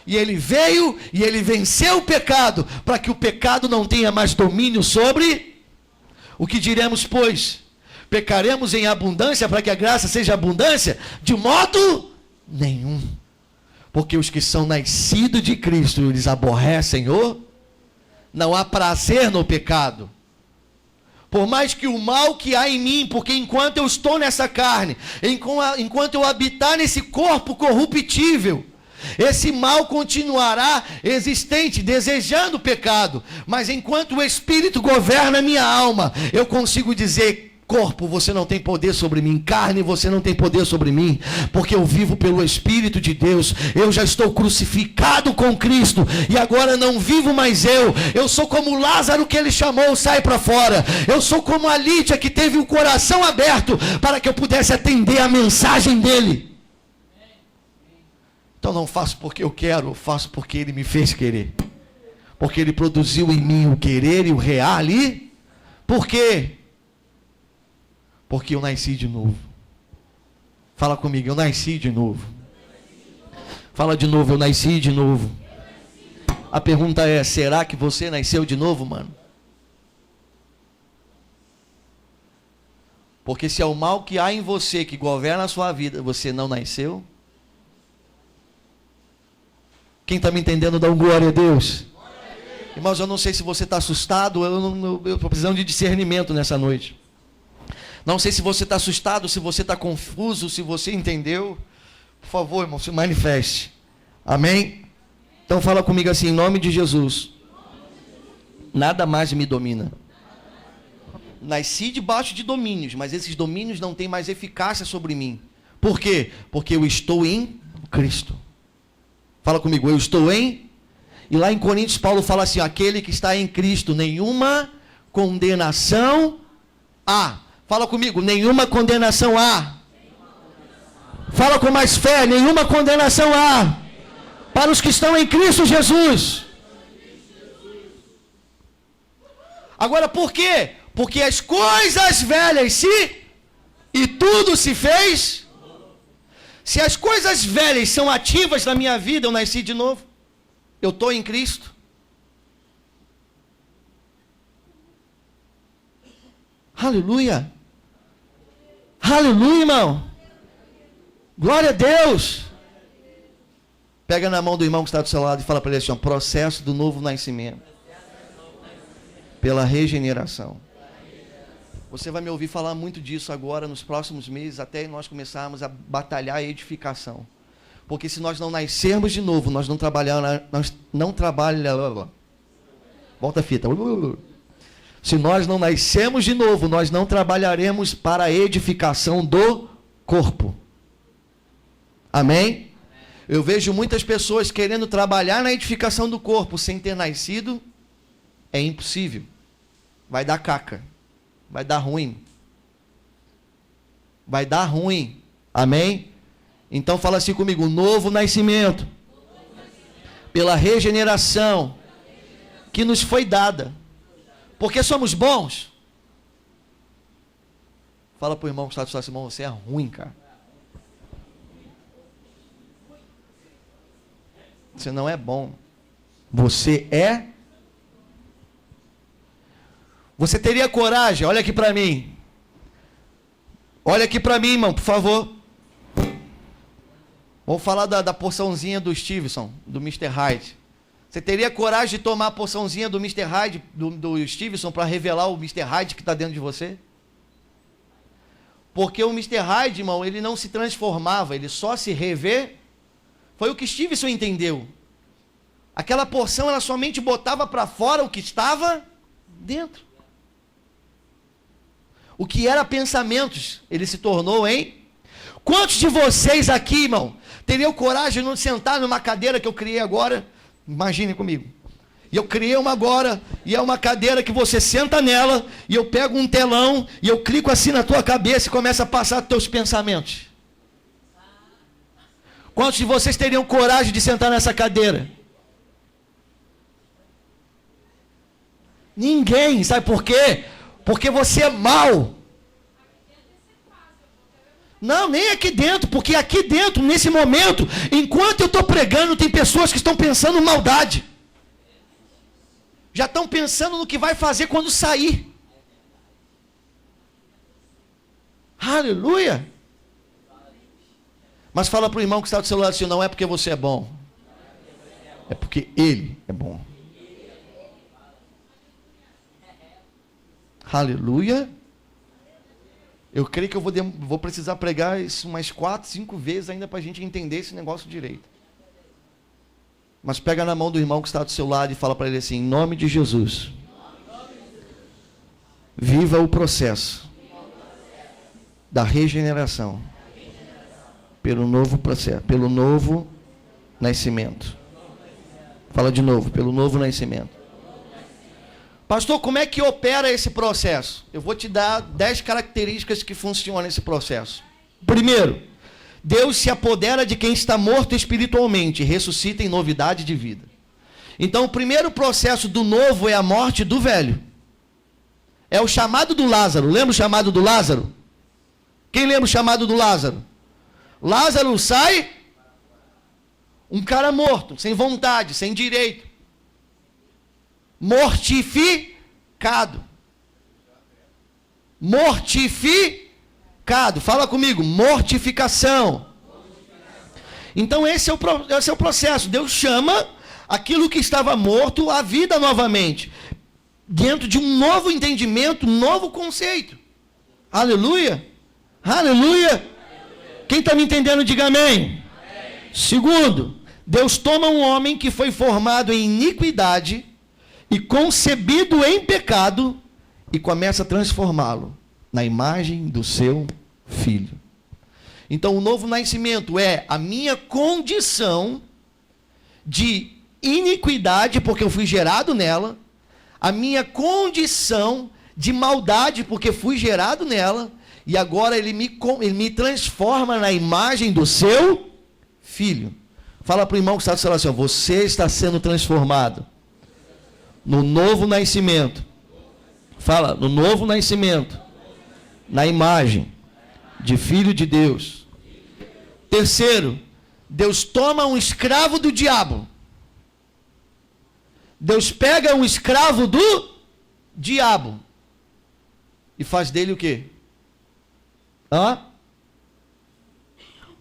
E ele veio e ele venceu o pecado, para que o pecado não tenha mais domínio sobre. O que diremos, pois? Pecaremos em abundância para que a graça seja abundância? De modo nenhum. Porque os que são nascidos de Cristo, eles aborrecem não há prazer no pecado. Por mais que o mal que há em mim, porque enquanto eu estou nessa carne, enquanto eu habitar nesse corpo corruptível, esse mal continuará existente, desejando o pecado. Mas enquanto o Espírito governa a minha alma, eu consigo dizer, corpo, você não tem poder sobre mim. Carne, você não tem poder sobre mim. Porque eu vivo pelo Espírito de Deus. Eu já estou crucificado com Cristo. E agora não vivo mais eu. Eu sou como Lázaro que ele chamou, sai para fora. Eu sou como a Lídia que teve o coração aberto para que eu pudesse atender a mensagem dele. Então não faço porque eu quero, faço porque ele me fez querer. Porque ele produziu em mim o querer e o real ali. Por quê? Porque eu nasci de novo. Fala comigo, eu nasci de novo. Fala de novo, eu nasci de novo. A pergunta é, será que você nasceu de novo, mano? Porque se é o mal que há em você que governa a sua vida, você não nasceu? Quem está me entendendo, dá um glória a Deus. Irmãos, eu não sei se você está assustado, eu estou precisando de discernimento nessa noite. Não sei se você está assustado, se você está confuso, se você entendeu. Por favor, irmão, se manifeste. Amém? Então fala comigo assim, em nome de Jesus. Nada mais me domina. Nasci debaixo de domínios, mas esses domínios não têm mais eficácia sobre mim. Por quê? Porque eu estou em Cristo. Fala comigo, eu estou em... E lá em Coríntios, Paulo fala assim, aquele que está em Cristo, nenhuma condenação há. Fala comigo, nenhuma condenação há. Fala com mais fé, nenhuma condenação há. Para os que estão em Cristo Jesus. Agora por quê? Porque as coisas velhas e tudo se fez. Se as coisas velhas são ativas na minha vida, eu nasci de novo. Eu estou em Cristo. Aleluia. Aleluia, irmão. Glória a Deus. Pega na mão do irmão que está do seu lado e fala para ele assim, ó, processo do novo nascimento. Pela regeneração. Você vai me ouvir falar muito disso agora, nos próximos meses, até nós começarmos a batalhar a edificação. Porque se nós não nascermos de novo, nós não trabalhamos. Volta a fita. Se nós não nascermos de novo, nós não trabalharemos para a edificação do corpo. Amém? Eu vejo muitas pessoas querendo trabalhar na edificação do corpo sem ter nascido. É impossível. Vai dar caca. Vai dar ruim. Vai dar ruim. Amém? Então fala assim comigo, novo nascimento, pela regeneração que nos foi dada. Porque somos bons? Fala para o irmão que está do seu irmão, você é ruim, cara. Você não é bom. Você é. Você teria coragem? Olha aqui para mim. Olha aqui para mim, irmão, por favor. Vamos falar da porçãozinha do Stevenson, do Mr. Hyde. Você teria coragem de tomar a porçãozinha do Mr. Hyde, do Stevenson, para revelar o Mr. Hyde que está dentro de você? Porque o Mr. Hyde, irmão, ele não se transformava, ele só se revê. Foi o que Stevenson entendeu. Aquela porção, ela somente botava para fora o que estava dentro. O que era pensamentos, ele se tornou, hein? Quantos de vocês aqui, irmão, teriam coragem de não sentar numa cadeira que eu criei agora? Imagine comigo. E eu criei uma agora, e é uma cadeira que você senta nela, e eu pego um telão, e eu clico assim na tua cabeça e começa a passar teus pensamentos. Quantos de vocês teriam coragem de sentar nessa cadeira? Ninguém, sabe por quê? Porque você é mau. Não, nem aqui dentro, porque aqui dentro, nesse momento, enquanto eu estou pregando, tem pessoas que estão pensando maldade. Já estão pensando no que vai fazer quando sair. Aleluia! Mas fala para o irmão que está do seu lado assim, não é porque você é bom. É porque ele é bom. Aleluia! Eu creio que eu vou precisar pregar isso umas 4, 5 vezes ainda para a gente entender esse negócio direito. Mas pega na mão do irmão que está do seu lado e fala para ele assim, em nome de Jesus, viva o processo da regeneração pelo novo processo, pelo novo nascimento. Fala de novo, pelo novo nascimento. Pastor, como é que opera esse processo? Eu vou te dar 10 características que funcionam esse processo. Primeiro, Deus se apodera de quem está morto espiritualmente e ressuscita em novidade de vida. Então, o primeiro processo do novo é a morte do velho. É o chamado do Lázaro. Lembra o chamado do Lázaro? Quem lembra o chamado do Lázaro? Lázaro sai, um cara morto, sem vontade, sem direito. Mortificado. Mortificado. Fala comigo, mortificação. Então esse é o processo. Deus chama aquilo que estava morto à vida novamente. Dentro de um novo entendimento, um novo conceito. Aleluia. Aleluia. Quem está me entendendo, diga amém. Segundo, Deus toma um homem que foi formado em iniquidade e concebido em pecado, e começa a transformá-lo na imagem do seu filho. Então, o novo nascimento é a minha condição de iniquidade, porque eu fui gerado nela, a minha condição de maldade, porque fui gerado nela, e agora ele me transforma na imagem do seu filho. Fala para o irmão que está do seu lado assim, você está sendo transformado no novo nascimento. Fala, no novo nascimento, na imagem de filho de Deus. Terceiro, Deus toma um escravo do diabo. Deus pega um escravo do diabo e faz dele o quê?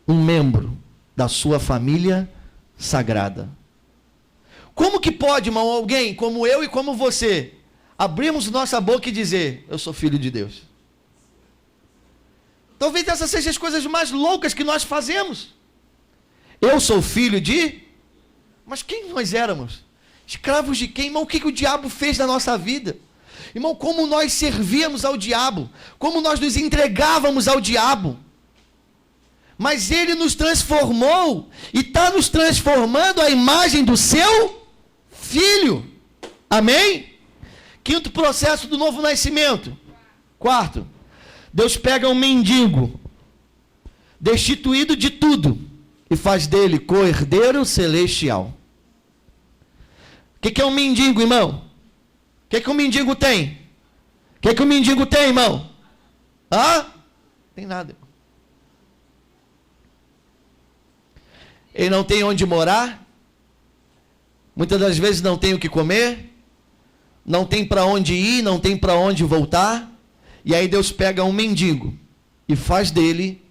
Um membro da sua família sagrada. Como que pode, irmão, alguém como eu e como você, abrirmos nossa boca e dizer, eu sou filho de Deus? Talvez essas sejam as coisas mais loucas que nós fazemos. Eu sou filho de... Mas quem nós éramos? Escravos de quem? Irmão, o que o diabo fez na nossa vida? Irmão, como nós servíamos ao diabo, como nós nos entregávamos ao diabo. Mas ele nos transformou e está nos transformando à imagem do seu filho. Amém? Quinto processo do novo nascimento. Quarto, Deus pega um mendigo, destituído de tudo, e faz dele co-herdeiro celestial. O que é um mendigo, irmão? O que um mendigo tem? O que um mendigo tem, irmão? Tem nada, irmão. Ele não tem onde morar, muitas das vezes não tem o que comer, não tem para onde ir, não tem para onde voltar, e aí Deus pega um mendigo e faz dele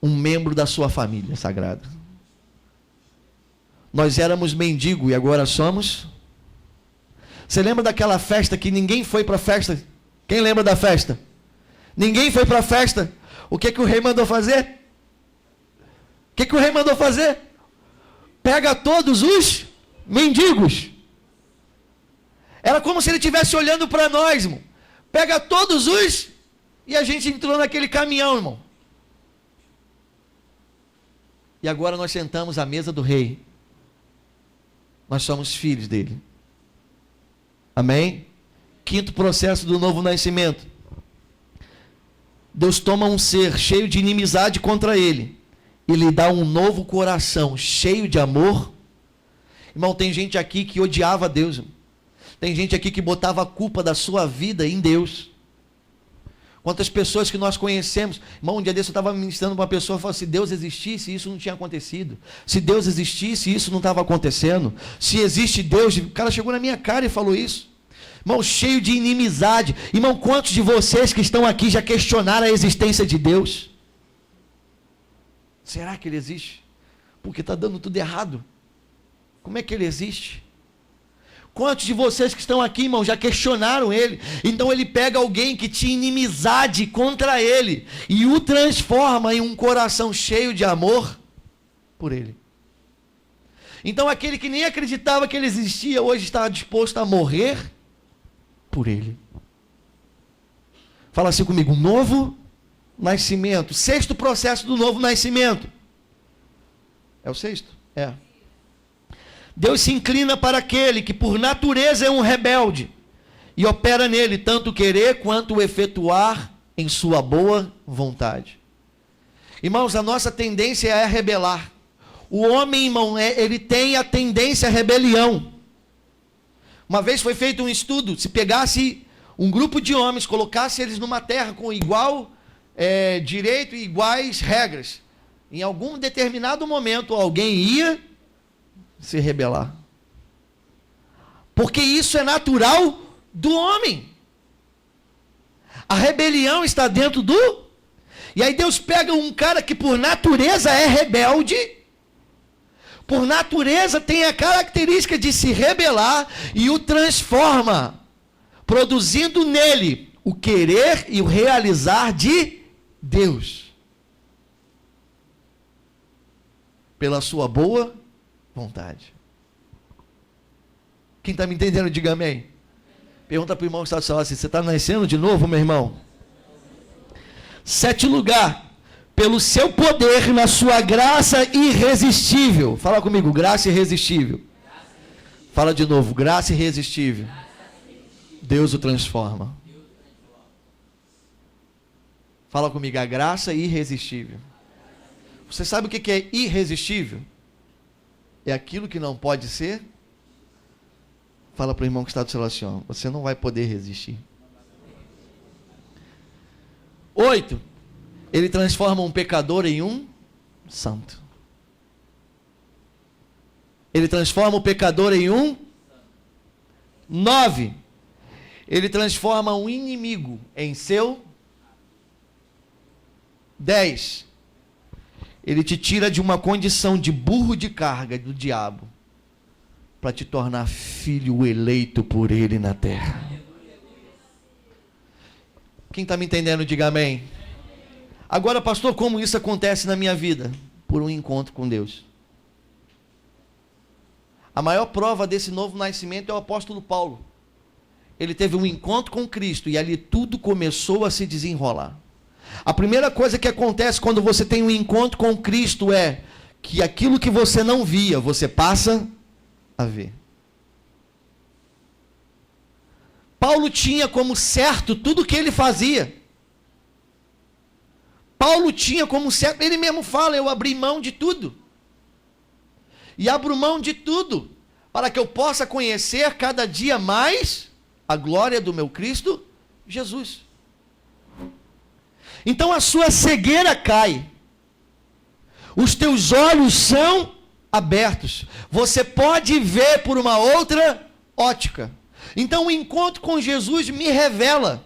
um membro da sua família sagrada. Nós éramos mendigo e agora somos. Você lembra daquela festa que ninguém foi para a festa? Quem lembra da festa? Ninguém foi para a festa. O que o rei mandou fazer? O que o rei mandou fazer? Pega todos os mendigos. Era como se ele estivesse olhando para nós, irmão. Pega todos os... E a gente entrou naquele caminhão, irmão. E agora nós sentamos à mesa do rei. Nós somos filhos dele. Amém? Quinto processo do novo nascimento. Deus toma um ser cheio de inimizade contra ele e lhe dá um novo coração cheio de amor. Irmão, tem gente aqui que odiava Deus, irmão. Tem gente aqui que botava a culpa da sua vida em Deus. Quantas pessoas que nós conhecemos, irmão, um dia desse eu estava ministrando para uma pessoa e falou: se Deus existisse, isso não tinha acontecido. Se Deus existisse, isso não estava acontecendo. Se existe Deus, o cara chegou na minha cara e falou isso. Irmão, cheio de inimizade. Irmão, quantos de vocês que estão aqui já questionaram a existência de Deus? Será que ele existe? Porque está dando tudo errado. Como é que ele existe? Quantos de vocês que estão aqui, irmão, já questionaram ele? Então ele pega alguém que tinha inimizade contra ele e o transforma em um coração cheio de amor por ele. Então aquele que nem acreditava que ele existia, hoje está disposto a morrer por ele. Fala assim comigo: novo nascimento. Sexto processo do novo nascimento. É o sexto? É. Deus se inclina para aquele que por natureza é um rebelde e opera nele tanto o querer quanto o efetuar em sua boa vontade. Irmãos, a nossa tendência é rebelar. O homem, irmão, ele tem a tendência à rebelião. Uma vez foi feito um estudo: se pegasse um grupo de homens, colocasse eles numa terra com igual direito e iguais regras, em algum determinado momento alguém ia se rebelar. Porque isso é natural do homem. A rebelião está dentro do... E aí Deus pega um cara que por natureza é rebelde, por natureza tem a característica de se rebelar, e o transforma, produzindo nele o querer e o realizar de Deus, pela sua boa vontade. Quem está me entendendo, diga amém. Pergunta para o irmão que está do seu lado assim: você está nascendo de novo, meu irmão? 7 lugar, pelo seu poder na sua graça irresistível. Fala comigo: graça irresistível. Fala de novo: graça irresistível. Deus o transforma. Fala comigo: a graça irresistível. Você sabe o que é irresistível? É aquilo que não pode ser. Fala para o irmão que está do seu lado assim: ó, você não vai poder resistir. 8. Ele transforma um pecador em um santo. Ele transforma o pecador em um. 9. Ele transforma um inimigo em seu. 10. Ele te tira de uma condição de burro de carga do diabo para te tornar filho eleito por ele na terra. Quem está me entendendo, diga amém. Agora, pastor, como isso acontece na minha vida? Por um encontro com Deus. A maior prova desse novo nascimento é o apóstolo Paulo. Ele teve um encontro com Cristo e ali tudo começou a se desenrolar. A primeira coisa que acontece quando você tem um encontro com Cristo é que aquilo que você não via, você passa a ver. Paulo tinha como certo tudo o que ele fazia. Paulo tinha como certo, ele mesmo fala, eu abri mão de tudo. E abro mão de tudo, para que eu possa conhecer cada dia mais a glória do meu Cristo Jesus. Então a sua cegueira cai. Os teus olhos são abertos. Você pode ver por uma outra ótica. Então o encontro com Jesus me revela.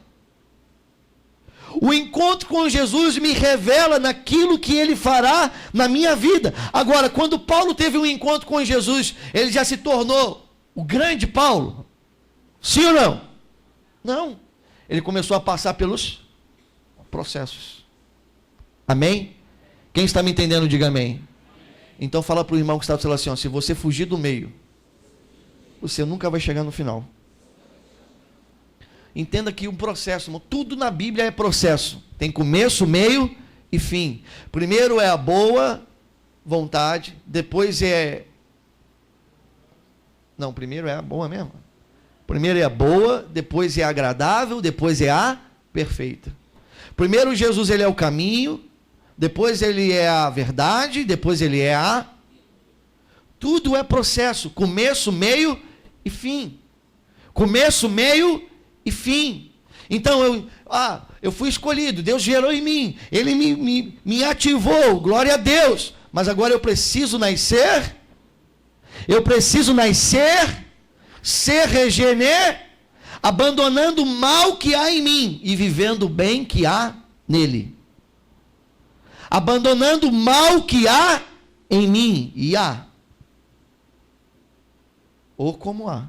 O encontro com Jesus me revela naquilo que ele fará na minha vida. Agora, quando Paulo teve um encontro com Jesus, ele já se tornou o grande Paulo? Sim ou não? Não. Ele começou a passar pelos processos. Amém? Quem está me entendendo, diga amém. Então fala para o irmão que está do seu lado assim, ó, se você fugir do meio, você nunca vai chegar no final. Entenda que um processo, irmão, tudo na Bíblia é processo. Tem começo, meio e fim. Primeiro é a boa vontade, depois é... Não, primeiro é a boa mesmo. Primeiro é a boa, depois é a agradável, depois é a perfeita. Primeiro Jesus, ele é o caminho, depois ele é a verdade, depois ele é a... Tudo é processo, começo, meio e fim. Começo, meio e fim. Então eu fui escolhido, Deus gerou em mim, ele me ativou, glória a Deus. Mas agora eu preciso nascer, ser regenerado, abandonando o mal que há em mim e vivendo o bem que há nele. Abandonando o mal que há em mim, e há. Ou como há.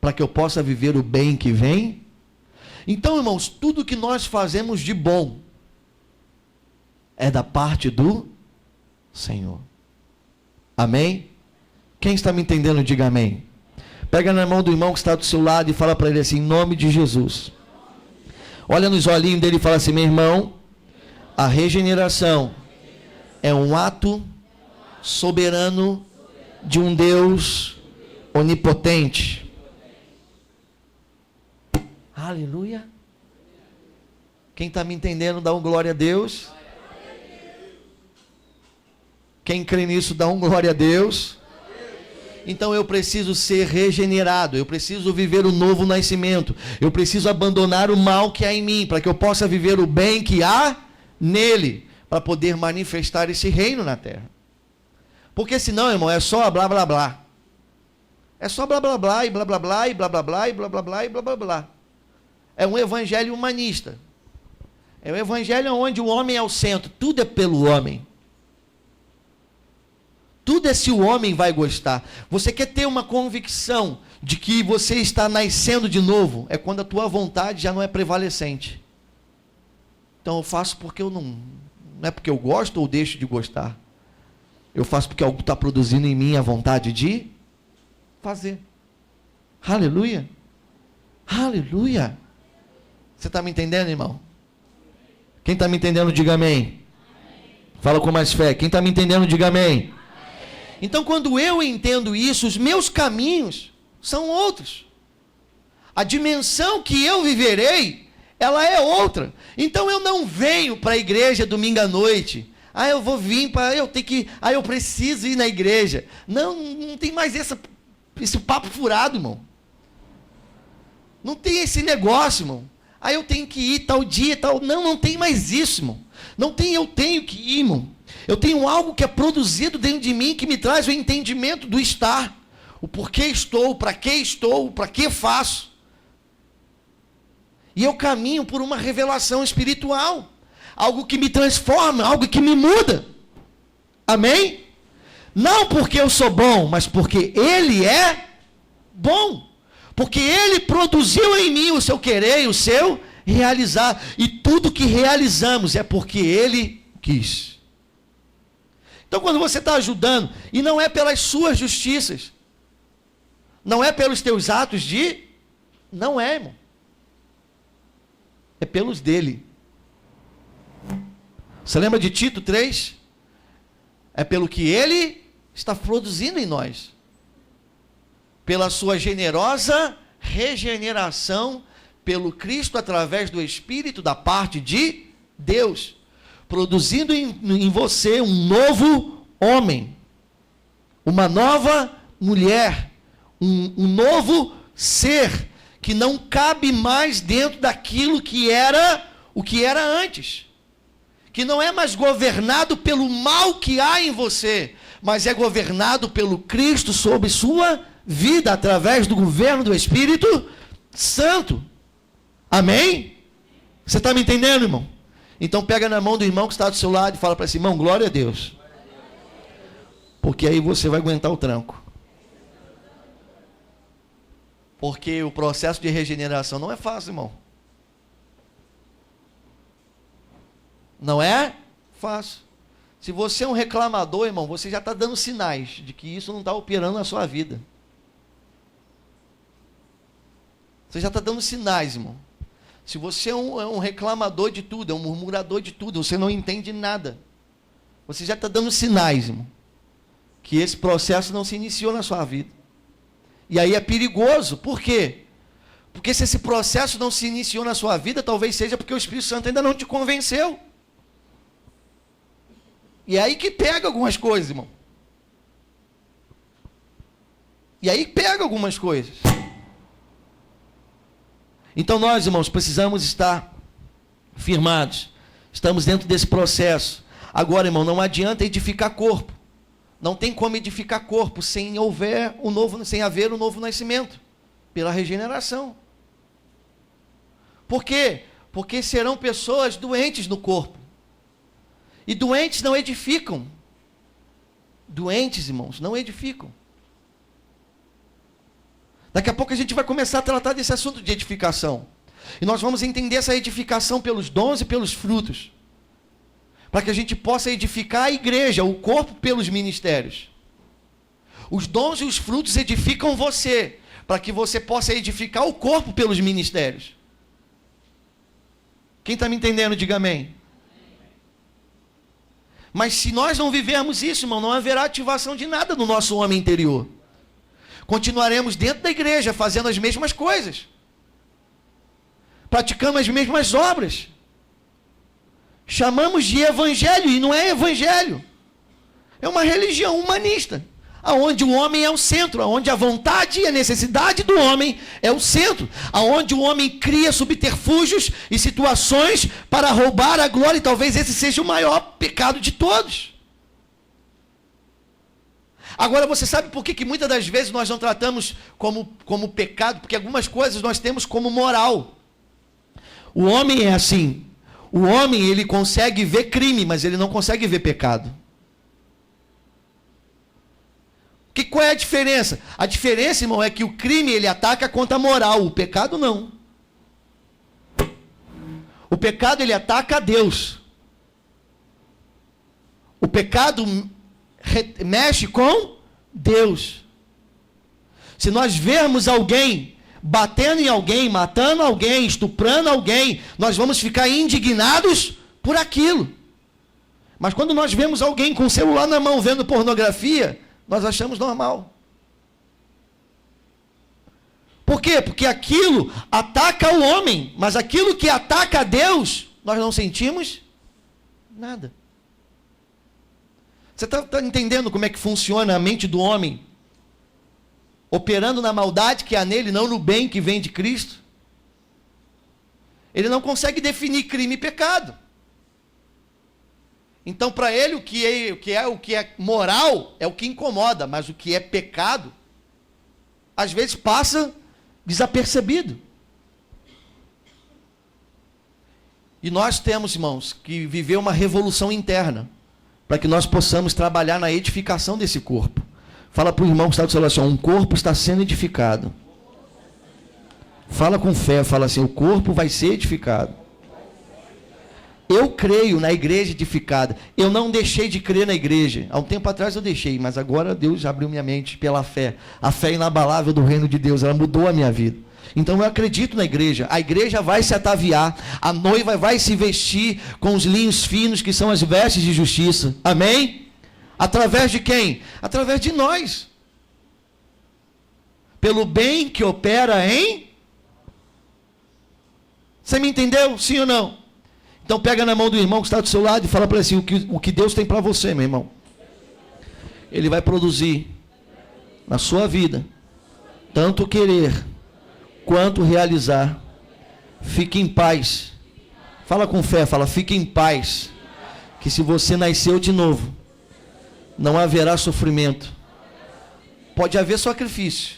Para que eu possa viver o bem que vem. Então, irmãos, tudo que nós fazemos de bom é da parte do Senhor. Amém? Quem está me entendendo, diga amém. Pega na mão do irmão que está do seu lado e fala para ele assim, em nome de Jesus. Olha nos olhinhos dele e fala assim, meu irmão, a regeneração é um ato soberano de um Deus onipotente. Aleluia. Quem está me entendendo, dá um glória a Deus. Quem crê nisso, dá um glória a Deus. Então eu preciso ser regenerado, eu preciso viver o novo nascimento, eu preciso abandonar o mal que há em mim, para que eu possa viver o bem que há nele, para poder manifestar esse reino na terra. Porque senão, irmão, é só blá blá blá. É só blá blá blá e blá blá blá e blá blá blá e blá blá blá e blá blá blá. É um evangelho humanista. É um evangelho onde o homem é o centro, tudo é pelo homem. Tudo é se o homem vai gostar. Você quer ter uma convicção de que você está nascendo de novo, é quando a tua vontade já não é prevalecente. Então eu faço porque eu não é porque eu gosto ou deixo de gostar. Eu faço porque algo está produzindo em mim a vontade de fazer. Aleluia. Aleluia. Você está me entendendo, irmão? Quem está me entendendo, diga amém. Fala com mais fé. Quem está me entendendo, diga amém. Então, quando eu entendo isso, os meus caminhos são outros. A dimensão que eu viverei, ela é outra. Então, eu não venho para a igreja domingo à noite. Eu vou vir para... eu preciso ir na igreja. Não tem mais esse papo furado, irmão. Não tem esse negócio, irmão. Eu tenho que ir tal dia, tal... Não tem mais isso, irmão. Não tem eu tenho que ir, irmão. Eu tenho algo que é produzido dentro de mim que me traz o entendimento do estar. O porquê estou, para que faço. E eu caminho por uma revelação espiritual. Algo que me transforma, algo que me muda. Amém? Não porque eu sou bom, mas porque Ele é bom. Porque Ele produziu em mim o seu querer e o seu realizar. E tudo que realizamos é porque Ele quis. Então, quando você está ajudando, e não é pelas suas justiças, não é pelos teus atos de... Não é, irmão. É pelos dele. Você lembra de Tito 3? É pelo que ele está produzindo em nós. Pela sua generosa regeneração, pelo Cristo através do Espírito da parte de Deus, produzindo em você um novo homem, uma nova mulher, um novo ser, que não cabe mais dentro daquilo que era o que era antes, que não é mais governado pelo mal que há em você, mas é governado pelo Cristo sobre sua vida, através do governo do Espírito Santo. Amém? Você está me entendendo, irmão? Então pega na mão do irmão que está do seu lado e fala para esse irmão, glória a Deus. Porque aí você vai aguentar o tranco. Porque o processo de regeneração não é fácil, irmão. Não é fácil. Se você é um reclamador, irmão, você já está dando sinais de que isso não está operando na sua vida. Você já está dando sinais, irmão. Se você é um reclamador de tudo, é um murmurador de tudo, você não entende nada. Você já está dando sinais, irmão, que esse processo não se iniciou na sua vida. E aí é perigoso. Por quê? Porque se esse processo não se iniciou na sua vida, talvez seja porque o Espírito Santo ainda não te convenceu. E é aí que pega algumas coisas, irmão. E aí pega algumas coisas. Então nós, irmãos, precisamos estar firmados. Estamos dentro desse processo. Agora, irmão, não adianta edificar corpo. Não tem como edificar corpo sem haver o novo nascimento, pela regeneração. Por quê? Porque serão pessoas doentes no corpo. E doentes não edificam. Doentes, irmãos, não edificam. Daqui a pouco a gente vai começar a tratar desse assunto de edificação. E nós vamos entender essa edificação pelos dons e pelos frutos. Para que a gente possa edificar a igreja, o corpo, pelos ministérios. Os dons e os frutos edificam você, para que você possa edificar o corpo pelos ministérios. Quem está me entendendo, diga amém. Mas se nós não vivermos isso, irmão, não haverá ativação de nada no nosso homem interior. Continuaremos dentro da igreja, fazendo as mesmas coisas. Praticando as mesmas obras. Chamamos de evangelho, e não é evangelho. É uma religião humanista, aonde o homem é o centro, aonde a vontade e a necessidade do homem é o centro, aonde o homem cria subterfúgios e situações para roubar a glória, e talvez esse seja o maior pecado de todos. Agora, você sabe por que muitas das vezes nós não tratamos como pecado? Porque algumas coisas nós temos como moral. O homem é assim. O homem, ele consegue ver crime, mas ele não consegue ver pecado. Qual é a diferença? A diferença, irmão, é que o crime, ele ataca contra a moral. O pecado, não. O pecado, ele ataca a Deus. O pecado mexe com Deus. Se nós vermos alguém batendo em alguém, matando alguém, estuprando alguém, nós vamos ficar indignados por aquilo. Mas quando nós vemos alguém com o celular na mão vendo pornografia, nós achamos normal. Por quê? Porque aquilo ataca o homem, mas aquilo que ataca a Deus, nós não sentimos nada. Você está entendendo como é que funciona a mente do homem? Operando na maldade que há nele, não no bem que vem de Cristo. Ele não consegue definir crime e pecado. Então, para ele, o que é moral é o que incomoda, mas o que é pecado, às vezes passa desapercebido. E nós temos, irmãos, que viver uma revolução interna, para que nós possamos trabalhar na edificação desse corpo. Fala para o irmão que está do seu lado assim, um corpo está sendo edificado. Fala com fé, fala assim, o corpo vai ser edificado. Eu creio na igreja edificada. Eu não deixei de crer na igreja. Há um tempo atrás eu deixei, mas agora Deus abriu minha mente pela fé. A fé inabalável do reino de Deus, ela mudou a minha vida. Então eu acredito na igreja. A igreja vai se ataviar, a noiva vai se vestir com os linhos finos que são as vestes de justiça. Amém? Através de quem? Através de nós. Pelo bem que opera em... Você me entendeu? Sim ou não? Então pega na mão do irmão que está do seu lado e fala para ele assim, o que Deus tem para você, meu irmão. Ele vai produzir na sua vida, tanto querer quanto realizar. Fique em paz. Fala com fé, fala, fique em paz. Que se você nasceu de novo, não haverá sofrimento. Pode haver sacrifício.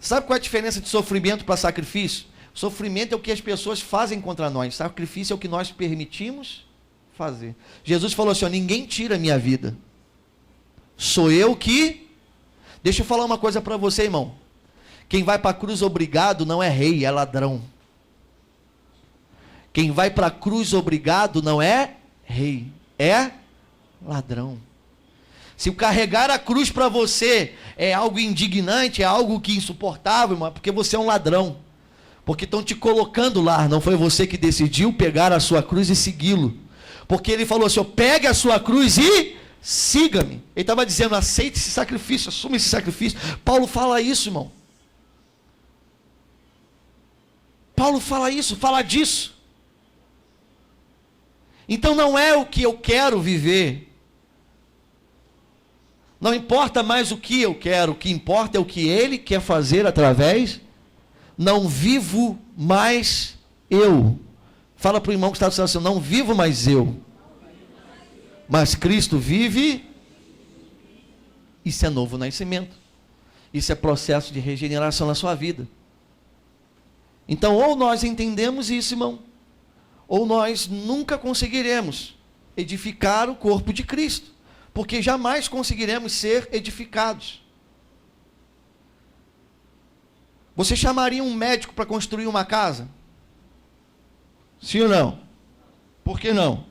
Sabe qual é a diferença de sofrimento para sacrifício? Sofrimento é o que as pessoas fazem contra nós. Sacrifício é o que nós permitimos fazer. Jesus falou assim, ó, ninguém tira a minha vida. Sou eu que... Deixa eu falar uma coisa para você, irmão. Quem vai para a cruz obrigado não é rei, é ladrão. Quem vai para a cruz obrigado não é rei, é ladrão. Se o carregar a cruz para você é algo indignante, é algo que insuportável, irmão, é porque você é um ladrão. Porque estão te colocando lá, não foi você que decidiu pegar a sua cruz e segui-lo. Porque ele falou assim, ó, pegue a sua cruz e siga-me. Ele estava dizendo, aceite esse sacrifício, assuma esse sacrifício. Paulo fala isso, irmão. Paulo fala isso, fala disso. Então não é o que eu quero viver. Não importa mais o que eu quero, o que importa é o que ele quer fazer através. Não vivo mais eu. Fala para o irmão que está dizendo assim, não vivo mais eu. Mas Cristo vive. Isso é novo nascimento. Isso é processo de regeneração na sua vida. Então, ou nós entendemos isso, irmão, ou nós nunca conseguiremos edificar o corpo de Cristo, porque jamais conseguiremos ser edificados. Você chamaria um médico para construir uma casa? Sim ou não? Por que não?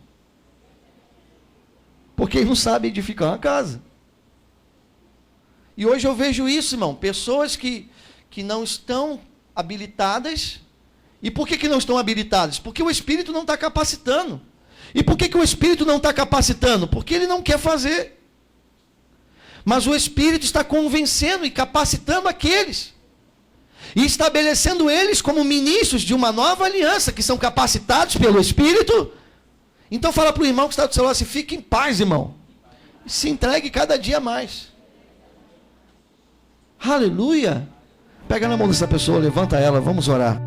Porque ele não sabe edificar uma casa. E hoje eu vejo isso, irmão, pessoas que não estão habilitadas. E por que não estão habilitadas? Porque o Espírito não está capacitando. E por que o Espírito não está capacitando? Porque ele não quer fazer. Mas o Espírito está convencendo e capacitando aqueles. E estabelecendo eles como ministros de uma nova aliança, que são capacitados pelo Espírito. Então fala para o irmão que está do seu lado assim, fique em paz, irmão. Se entregue cada dia mais. Aleluia. Pega na mão dessa pessoa, levanta ela, vamos orar.